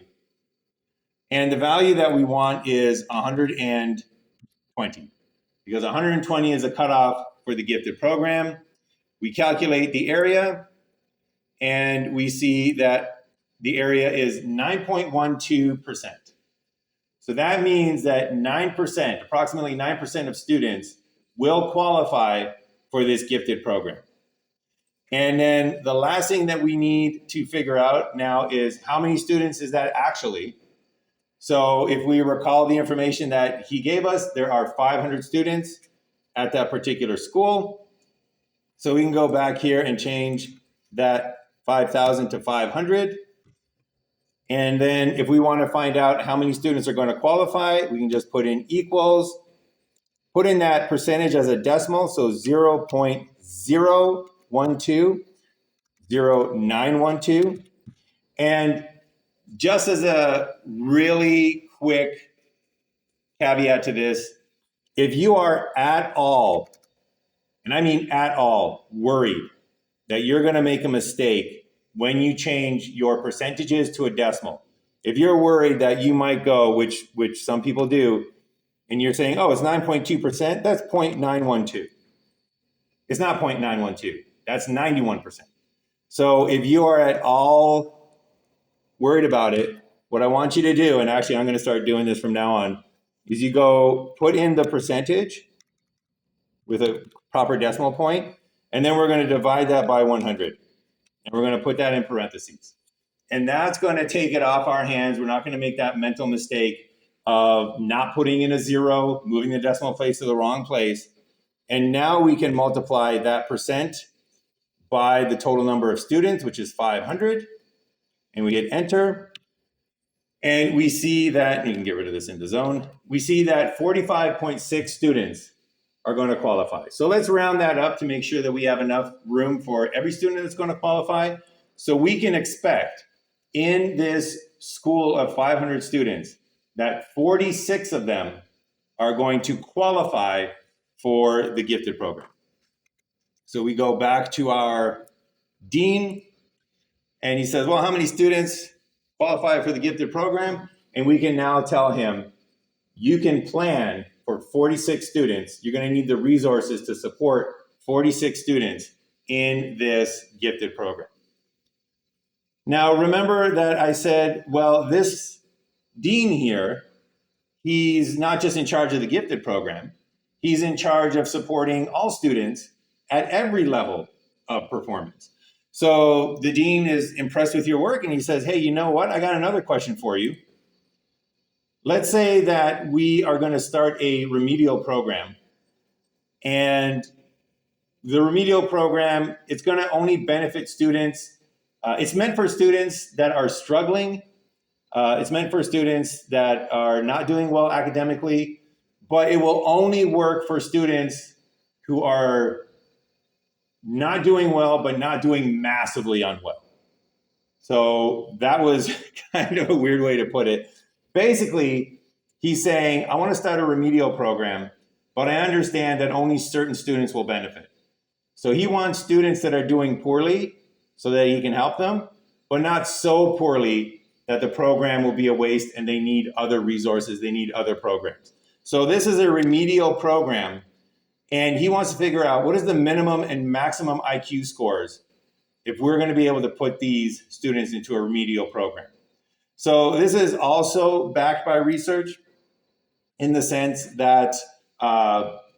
And the value that we want is 120, because 120 is a cutoff for the gifted program. We calculate the area, and we see that the area is 9.12%. So that means that 9%, approximately 9% of students will qualify for this gifted program. And then the last thing that we need to figure out now is how many students is that actually? So if we recall the information that he gave us, there are 500 students at that particular school. So we can go back here and change that 5,000 to 500. And then if we want to find out how many students are going to qualify, we can just put in equals, put in that percentage as a decimal, so 0.012, 0.912. And just as a really quick caveat to this, if you are at all, and I mean at all, worried that you're going to make a mistake when you change your percentages to a decimal, if you're worried that you might go, which some people do, and you're saying, oh, it's 9.2%, that's 0.912. It's not 0.912, that's 91%. So if you are at all worried about it, what I want you to do, and actually I'm going to start doing this from now on, is you go put in the percentage with a proper decimal point, and then we're going to divide that by 100. And we're going to put that in parentheses. And that's going to take it off our hands. We're not going to make that mental mistake of not putting in a zero, moving the decimal place to the wrong place. And now we can multiply that percent by the total number of students, which is 500. And we hit enter. And we see that, you can get rid of this in the zone. We see that 45.6 students are going to qualify. So let's round that up to make sure that we have enough room for every student that's going to qualify. So we can expect in this school of 500 students that 46 of them are going to qualify for the gifted program. So we go back to our dean, and he says, well, how many students qualify for the gifted program? And we can now tell him, you can plan for 46 students. You're going to need the resources to support 46 students in this gifted program. Now, remember that I said, well, this dean here, he's not just in charge of the gifted program, he's in charge of supporting all students at every level of performance. So the dean is impressed with your work and he says, hey, you know what? I got another question for you. Let's say that we are going to start a remedial program, and the remedial program, it's going to only benefit students. It's meant for students that are struggling. It's meant for students that are not doing well academically, but it will only work for students who are not doing well, but not doing massively unwell. So that was kind of a weird way to put it. Basically, he's saying, I want to start a remedial program, but I understand that only certain students will benefit. So he wants students that are doing poorly so that he can help them, but not so poorly that the program will be a waste and they need other resources, they need other programs. So this is a remedial program, and he wants to figure out what is the minimum and maximum IQ scores if we're going to be able to put these students into a remedial program. So this is also backed by research in the sense that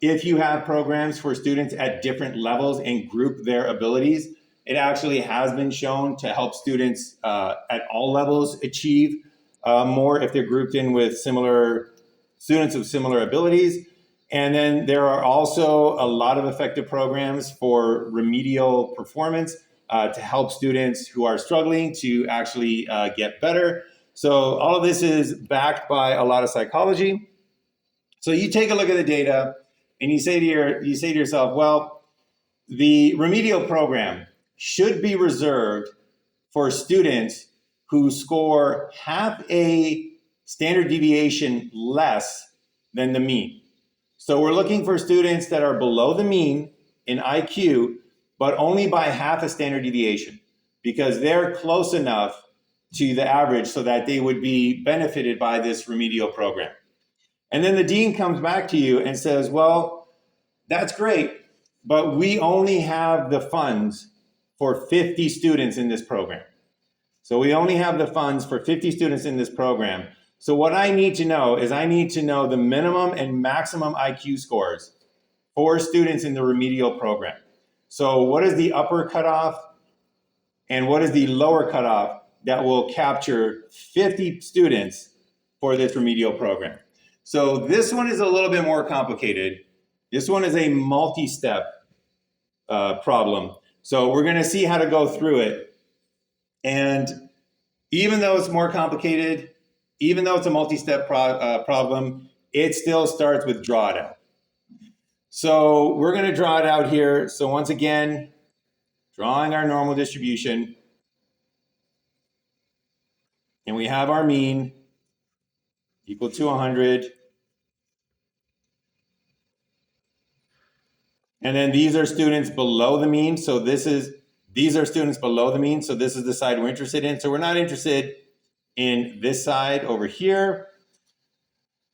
if you have programs for students at different levels and group their abilities, it actually has been shown to help students at all levels achieve more if they're grouped in with similar students of similar abilities. And then there are also a lot of effective programs for remedial performance to help students who are struggling to actually get better. So all of this is backed by a lot of psychology. So you take a look at the data and you say to yourself, well, the remedial program should be reserved for students who score half a standard deviation less than the mean. So we're looking for students that are below the mean in IQ, but only by half a standard deviation, because they're close enough to the average so that they would be benefited by this remedial program. And then the dean comes back to you and says, well, that's great, but we only have the funds for 50 students in this program. So we only have the funds for 50 students in this program. So what I need to know is I need to know the minimum and maximum IQ scores for students in the remedial program. So what is the upper cutoff and what is the lower cutoff that will capture 50 students for this remedial program? So this one is a little bit more complicated. This one is a multi-step problem. So we're going to see how to go through it. And even though it's more complicated, even though it's a multi-step problem, it still starts with draw it out. So we're going to draw it out here. So once again, drawing our normal distribution. And we have our mean equal to 100. And then these are students below the mean. So these are students below the mean. So this is the side we're interested in. So we're not interested in this side over here.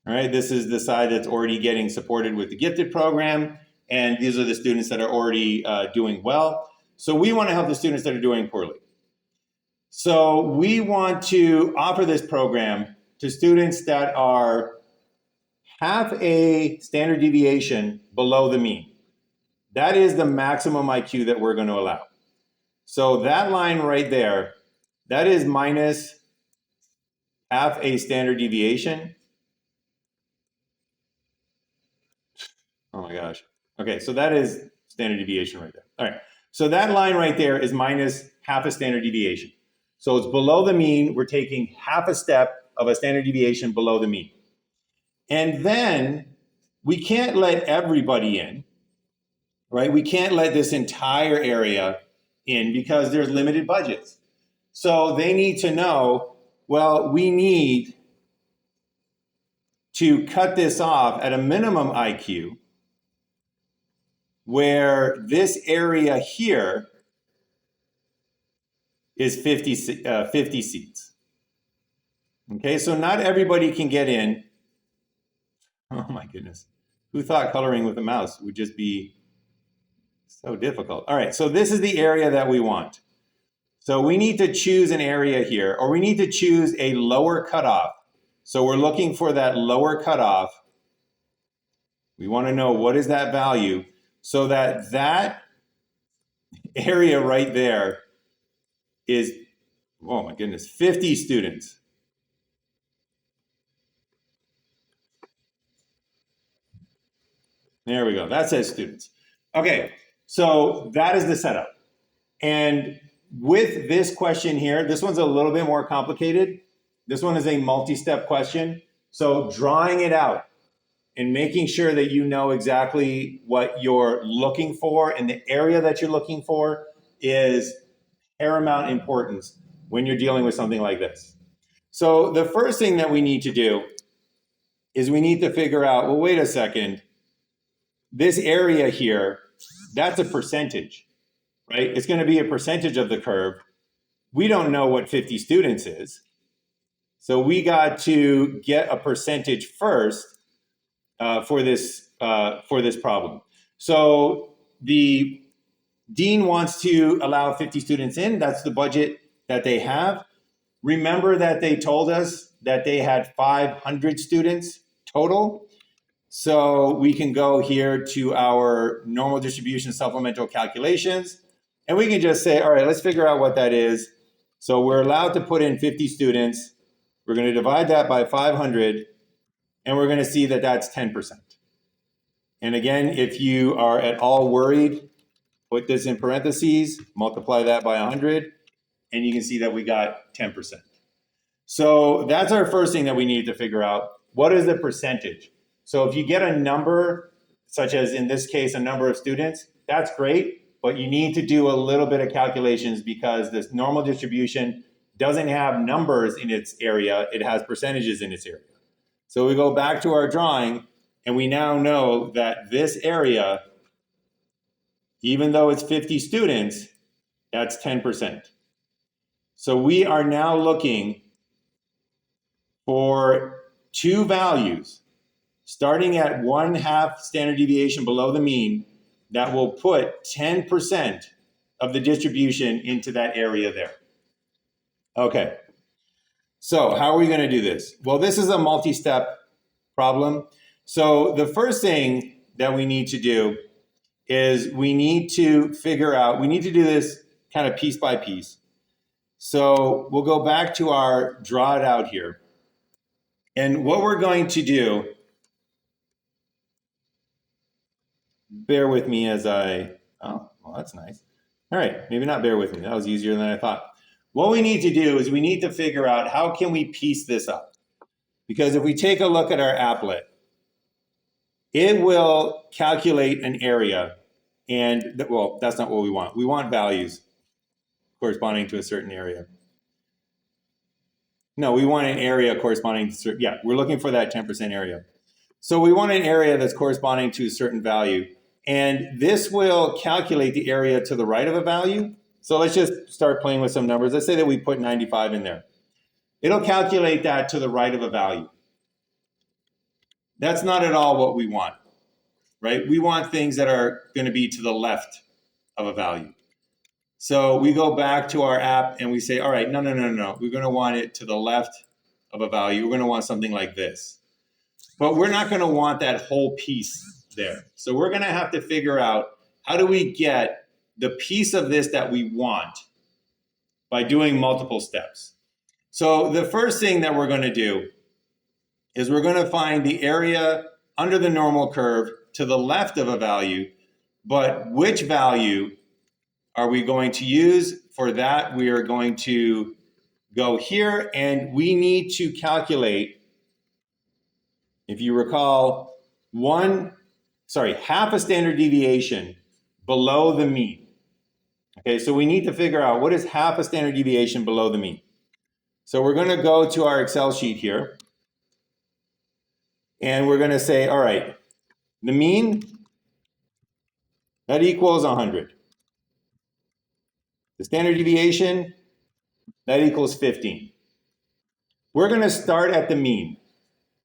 All right, this is the side that's already getting supported with the gifted program. And these are the students that are already doing well. So we want to help the students that are doing poorly. So we want to offer this program to students that are half a standard deviation below the mean. That is the maximum IQ that we're going to allow. So that line right there, that is minus half a standard deviation. Oh my gosh. Okay, so that is standard deviation right there. All right, so that line right there is minus half a standard deviation. So it's below the mean. We're taking half a step of a standard deviation below the mean. And then we can't let everybody in, right? We can't let this entire area in because there's limited budgets. So they need to know, well, we need to cut this off at a minimum IQ where this area here is 50 seats. Okay, so not everybody can get in. Oh my goodness. Who thought coloring with a mouse would just be so difficult? All right, so this is the area that we want. So we need to choose an area here, or we need to choose a lower cutoff. So we're looking for that lower cutoff. We want to know what is that value so that that area right there is, oh my goodness, 50 students. There we go. That says students. Okay, So that is the setup. And with this question here, this one's a little bit more complicated. This one is a multi-step question. So drawing it out and making sure that you know exactly what you're looking for and the area that you're looking for is paramount importance when you're dealing with something like this. So the first thing that we need to do is we need to figure out, well, wait a second, this area here, that's a percentage, right? It's going to be a percentage of the curve. We don't know what 50 students is. So we got to get a percentage first for this problem. So the dean wants to allow 50 students in. That's the budget that they have. Remember that they told us that they had 500 students total. So we can go here to our normal distribution supplemental calculations, and we can just say, all right, let's figure out what that is. So we're allowed to put in 50 students. We're going to divide that by 500, and we're going to see that that's 10%. And again, if you are at all worried, put this in parentheses, multiply that by 100, and you can see that we got 10%. So that's our first thing that we need to figure out. What is the percentage? So if you get a number, such as in this case, a number of students, that's great, but you need to do a little bit of calculations because this normal distribution doesn't have numbers in its area, it has percentages in its area. So we go back to our drawing, and we now know that this area, even though it's 50 students, that's 10%. So we are now looking for two values starting at 1/2 standard deviation below the mean that will put 10% of the distribution into that area there. Okay, so how are we going to do this? Well, this is a multi-step problem. So the first thing that we need to do is we need to figure out, we need to do this kind of piece by piece. So we'll go back to our draw it out here. And what we're going to do, bear with me as oh, well, that's nice. All right, maybe not bear with me. That was easier than I thought. What we need to do is we need to figure out how can we piece this up? Because if we take a look at our applet, it will calculate an area. And, well, that's not what we want. We want values corresponding to a certain area. No, we want an area corresponding to, yeah, we're looking for that 10% area. So we want an area that's corresponding to a certain value. And this will calculate the area to the right of a value. So let's just start playing with some numbers. Let's say that we put 95 in there. It'll calculate that to the right of a value. That's not at all what we want, right? We want things that are going to be to the left of a value. So we go back to our app and we say, all right, no. We're going to want it to the left of a value. We're going to want something like this. But we're not going to want that whole piece there. So we're going to have to figure out how do we get the piece of this that we want by doing multiple steps. So the first thing that we're going to do is we're going to find the area under the normal curve to the left of a value, but which value are we going to use? For that, we are going to go here, and we need to calculate, if you recall, half a standard deviation below the mean. Okay, so we need to figure out what is half a standard deviation below the mean. So we're going to go to our Excel sheet here, and we're going to say, all right, the mean, that equals 100. The standard deviation, that equals 15. We're going to start at the mean,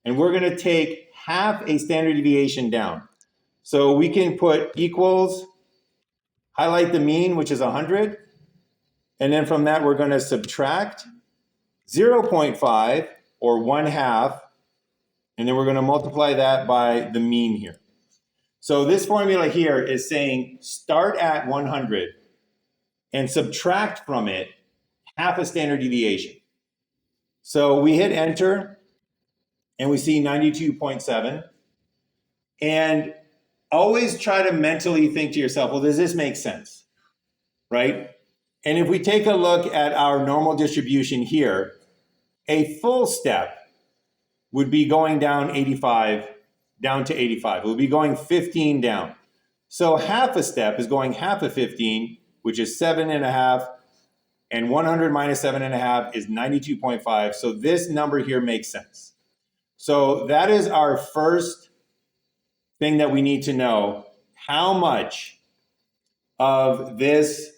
and we're going to take half a standard deviation down. So we can put equals, highlight the mean, which is 100, and then from that we're going to subtract 0.5 or 1/2, and then we're going to multiply that by the mean here. So this formula here is saying start at 100 and subtract from it half a standard deviation. So we hit enter and we see 92.7. And always try to mentally think to yourself, well, does this make sense, right? And if we take a look at our normal distribution here, a full step would be going down 85, down to 85. It would be going 15 down. So half a step is going half of 15, which is 7.5, and 100 minus 7.5 is 92.5. So this number here makes sense. So that is our first thing that we need to know. How much of this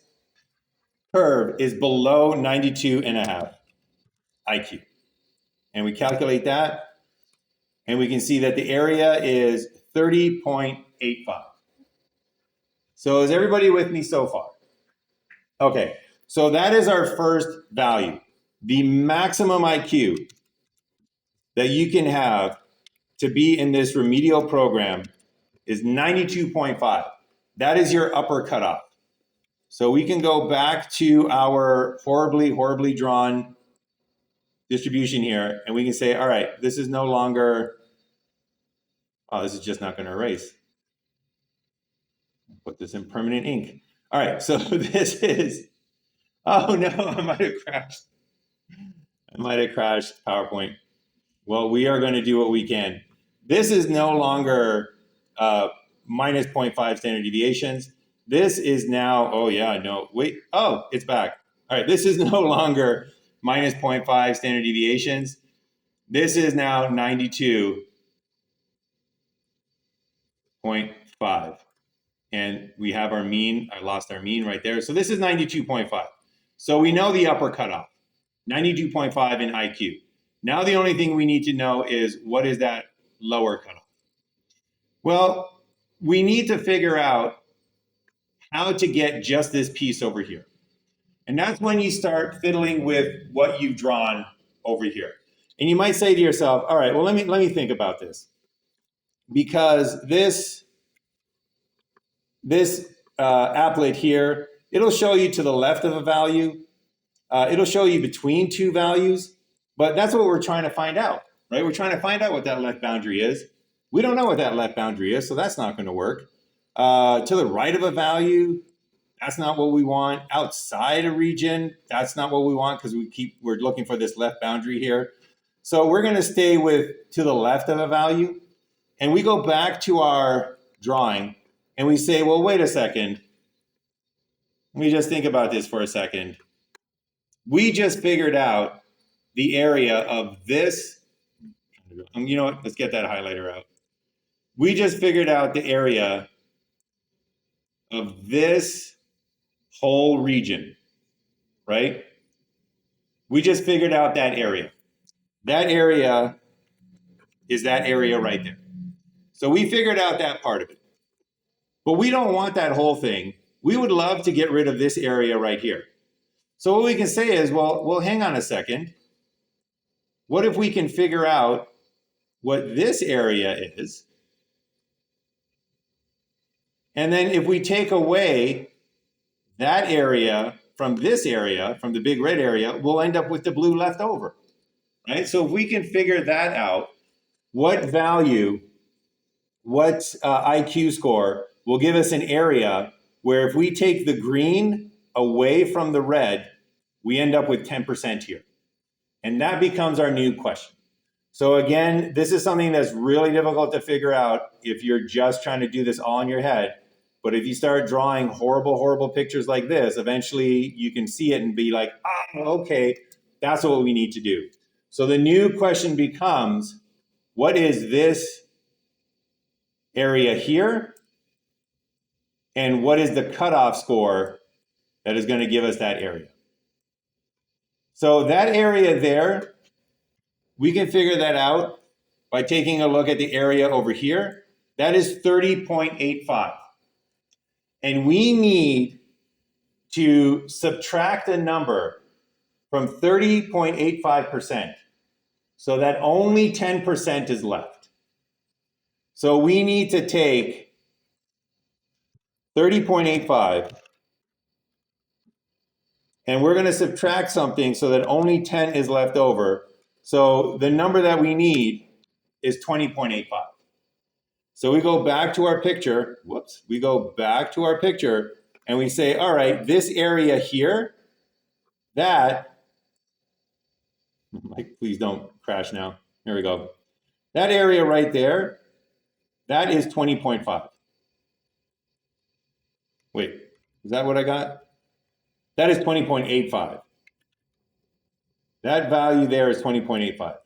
curve is below 92.5 IQ? And we calculate that, and we can see that the area is 30.85. So is everybody with me so far? Okay, so that is our first value. The maximum IQ that you can have to be in this remedial program is 92.5. That is your upper cutoff. So we can go back to our horribly, horribly drawn distribution here, and we can say, all right, this is no longer, oh, this is just not going to erase. Put this in permanent ink. All right, so this is, oh no, I might have crashed. I might have crashed PowerPoint. Well, we are going to do what we can. This is no longer minus 0.5 standard deviations. This is now, oh yeah, no, wait, oh, it's back. All right, this is no longer minus 0.5 standard deviations. This is now 92.5. And we have our mean, I lost our mean right there. So this is 92.5. So we know the upper cutoff, 92.5 in IQ. Now the only thing we need to know is what is that lower cutoff? Well, we need to figure out how to get just this piece over here. And that's when you start fiddling with what you've drawn over here. And you might say to yourself, all right, well, let me think about this. Because this applet here, it'll show you to the left of a value. It'll show you between two values, but that's what we're trying to find out, right? We're trying to find out what that left boundary is. We don't know what that left boundary is, so that's not going to work. To the right of a value, that's not what we want. Outside a region, that's not what we want because we're looking for this left boundary here. So we're going to stay with to the left of a value, and we go back to our drawing and we say, well, wait a second. Let me just think about this for a second. We just figured out the area of this. You know what? Let's get that highlighter out. We just figured out the area of this whole region, right? We just figured out that area. That area is that area right there. So we figured out that part of it. But we don't want that whole thing. We would love to get rid of this area right here. So what we can say is, well, hang on a second. What if we can figure out what this area is? And then if we take away that area from this area, from the big red area, we'll end up with the blue left over, right? So if we can figure that out, what value, what IQ score will give us an area where if we take the green away from the red, we end up with 10% here. And that becomes our new question. So again, this is something that's really difficult to figure out if you're just trying to do this all in your head. But if you start drawing horrible, horrible pictures like this, eventually you can see it and be like, oh, okay, that's what we need to do. So the new question becomes, what is this area here? And what is the cutoff score that is going to give us that area? So that area there, we can figure that out by taking a look at the area over here. That is 30.85. And we need to subtract a number from 30.85% so that only 10% is left. So we need to take 30.85 and we're going to subtract something so that only 10 is left over. So the number that we need is 20.85. So we go back to our picture, whoops, we go back to our picture and we say, all right, this area here, that, Mike, please don't crash now. There we go. That area right there, that is 20.5. Wait, is that what I got? That is 20.85. That value there is 20.85.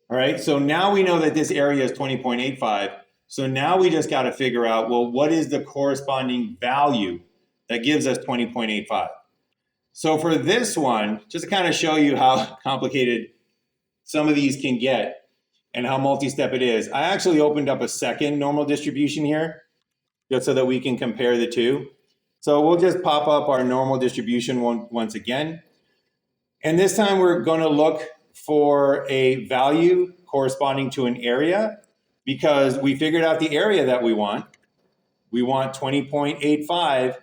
All right, so now we know that this area is 20.85. So now we just got to figure out, well, what is the corresponding value that gives us 20.85? So for this one, just to kind of show you how complicated some of these can get and how multi-step it is, I actually opened up a second normal distribution here just so that we can compare the two. So we'll just pop up our normal distribution once again. And this time we're going to look for a value corresponding to an area because we figured out the area that we want. We want 20.85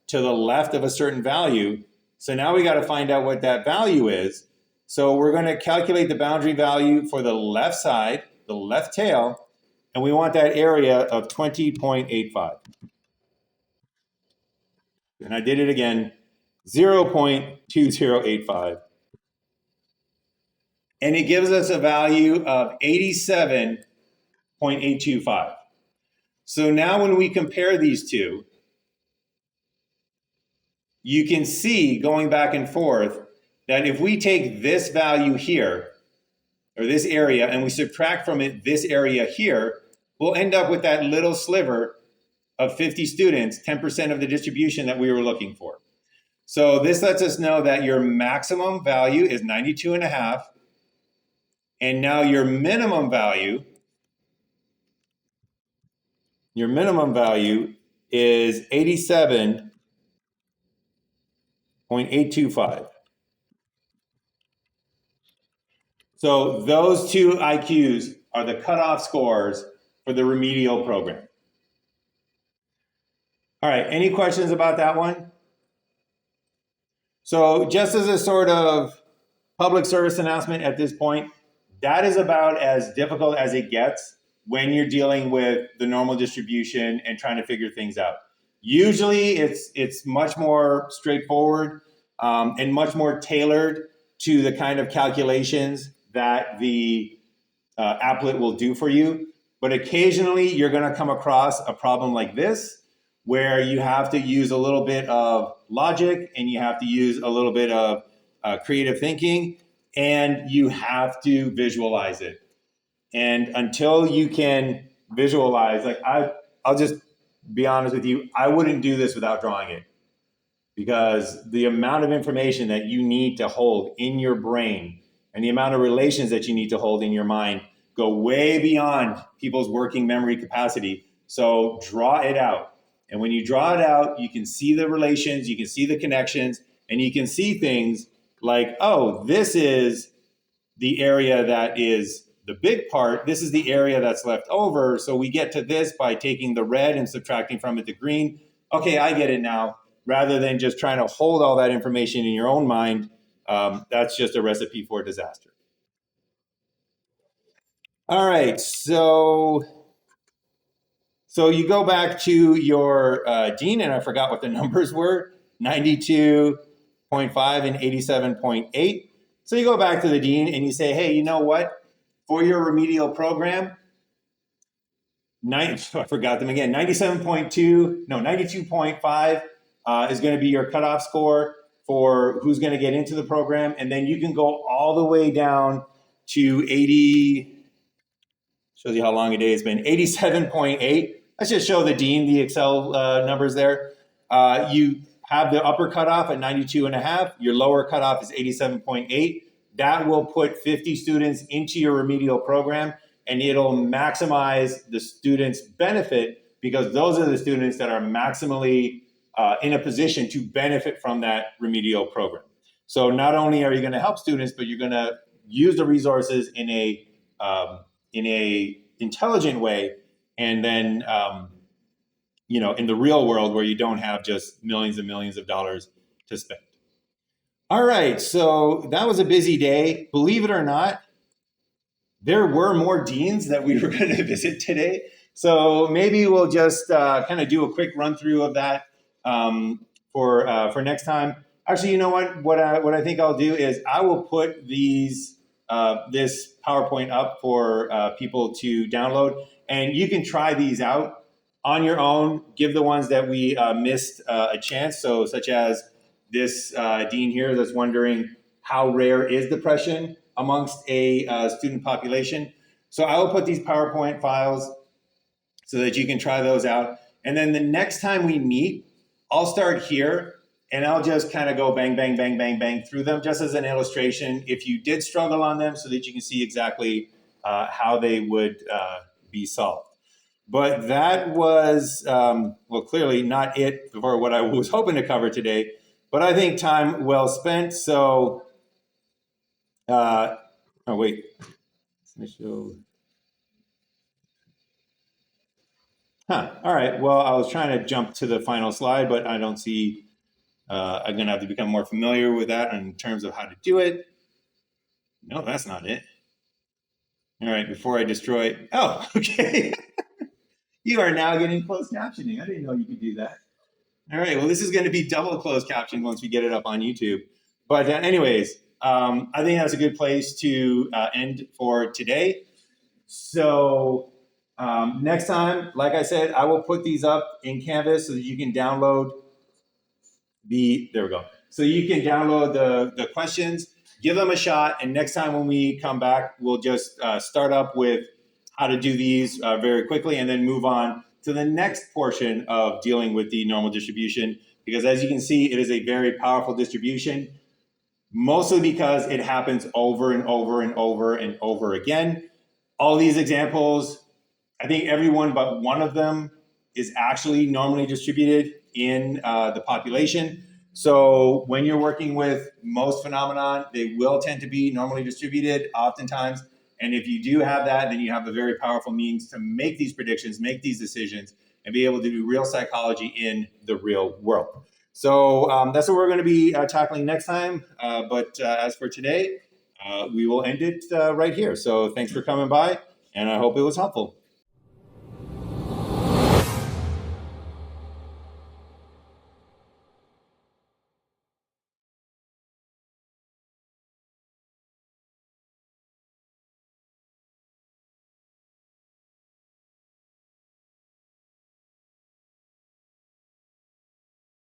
to the left of a certain value. So now we got to find out what that value is. So we're going to calculate the boundary value for the left side, the left tail, and we want that area of 20.85. And I did it again, 0.2085. And it gives us a value of 87.825. So now when we compare these two, you can see going back and forth that if we take this value here, or this area, and we subtract from it this area here, we'll end up with that little sliver of 50 students, 10% of the distribution that we were looking for. So this lets us know that your maximum value is 92.5, and now your minimum value is 87.825. So those two IQs are the cutoff scores for the remedial program. All right, any questions about that one? So just as a sort of public service announcement at this point, that is about as difficult as it gets when you're dealing with the normal distribution and trying to figure things out. Usually it's much more straightforward and much more tailored to the kind of calculations that the applet will do for you. But occasionally you're going to come across a problem like this where you have to use a little bit of logic and you have to use a little bit of creative thinking, and you have to visualize it. And until you can visualize, like I'll just be honest with you, I wouldn't do this without drawing it, because the amount of information that you need to hold in your brain and the amount of relations that you need to hold in your mind go way beyond people's working memory capacity. So draw it out. And when you draw it out, you can see the relations, you can see the connections, and you can see things like, oh, this is the area that is the big part. This is the area that's left over. So we get to this by taking the red and subtracting from it the green. Okay, I get it now. Rather than just trying to hold all that information in your own mind, that's just a recipe for disaster. All right, so you go back to your Dean, and I forgot what the numbers were, 92.5 and 87.8. So you go back to the Dean and you say, hey, you know what? For your remedial program, I forgot them again, 92.5 is going to be your cutoff score for who's going to get into the program. And then you can go all the way down to 80, shows you how long a day it's been, 87.8. Let's just show the Dean the Excel numbers there. You have the upper cutoff at 92.5. Your lower cutoff is 87.8. That will put 50 students into your remedial program, and it'll maximize the students' benefit because those are the students that are maximally in a position to benefit from that remedial program. So not only are you going to help students, but you're going to use the resources in a intelligent way, and then in the real world where you don't have just millions and millions of dollars to spend. All right, so that was a busy day. Believe it or not, there were more deans that we were going to visit today. So maybe we'll just kind of do a quick run through of that for next time. Actually, you know what? What I think I'll do is I will put this PowerPoint up for people to download, and you can try these out on your own. Give the ones that we missed a chance. So, such as this dean here that's wondering how rare is depression amongst a student population. So I will put these PowerPoint files so that you can try those out. And then the next time we meet, I'll start here and I'll just kind of go bang, bang, bang, bang, bang through them just as an illustration if you did struggle on them so that you can see exactly how they would be solved. But that was, well, clearly not it for what I was hoping to cover today, but I think time well spent. So, oh, wait. All right. Well, I was trying to jump to the final slide, but I don't see, I'm going to have to become more familiar with that in terms of how to do it. No, that's not it. All right. Before I destroy it. Oh, okay. You are now getting closed captioning. I didn't know you could do that. All right. Well, this is going to be double closed captioning once we get it up on YouTube. But anyways, I think that's a good place to end for today. So next time, like I said, I will put these up in Canvas so that you can download there we go. So you can download the questions, give them a shot, and next time when we come back, we'll just start up with how to do these very quickly and then move on to the next portion of dealing with the normal distribution. Because as you can see, it is a very powerful distribution, mostly because it happens over and over and over and over again. All these examples, I think everyone but one of them is actually normally distributed in the population. So when you're working with most phenomenon, they will tend to be normally distributed oftentimes. And if you do have that, then you have a very powerful means to make these predictions, make these decisions, and be able to do real psychology in the real world. So that's what we're going to be tackling next time. But as for today, we will end it right here. So thanks for coming by, and I hope it was helpful.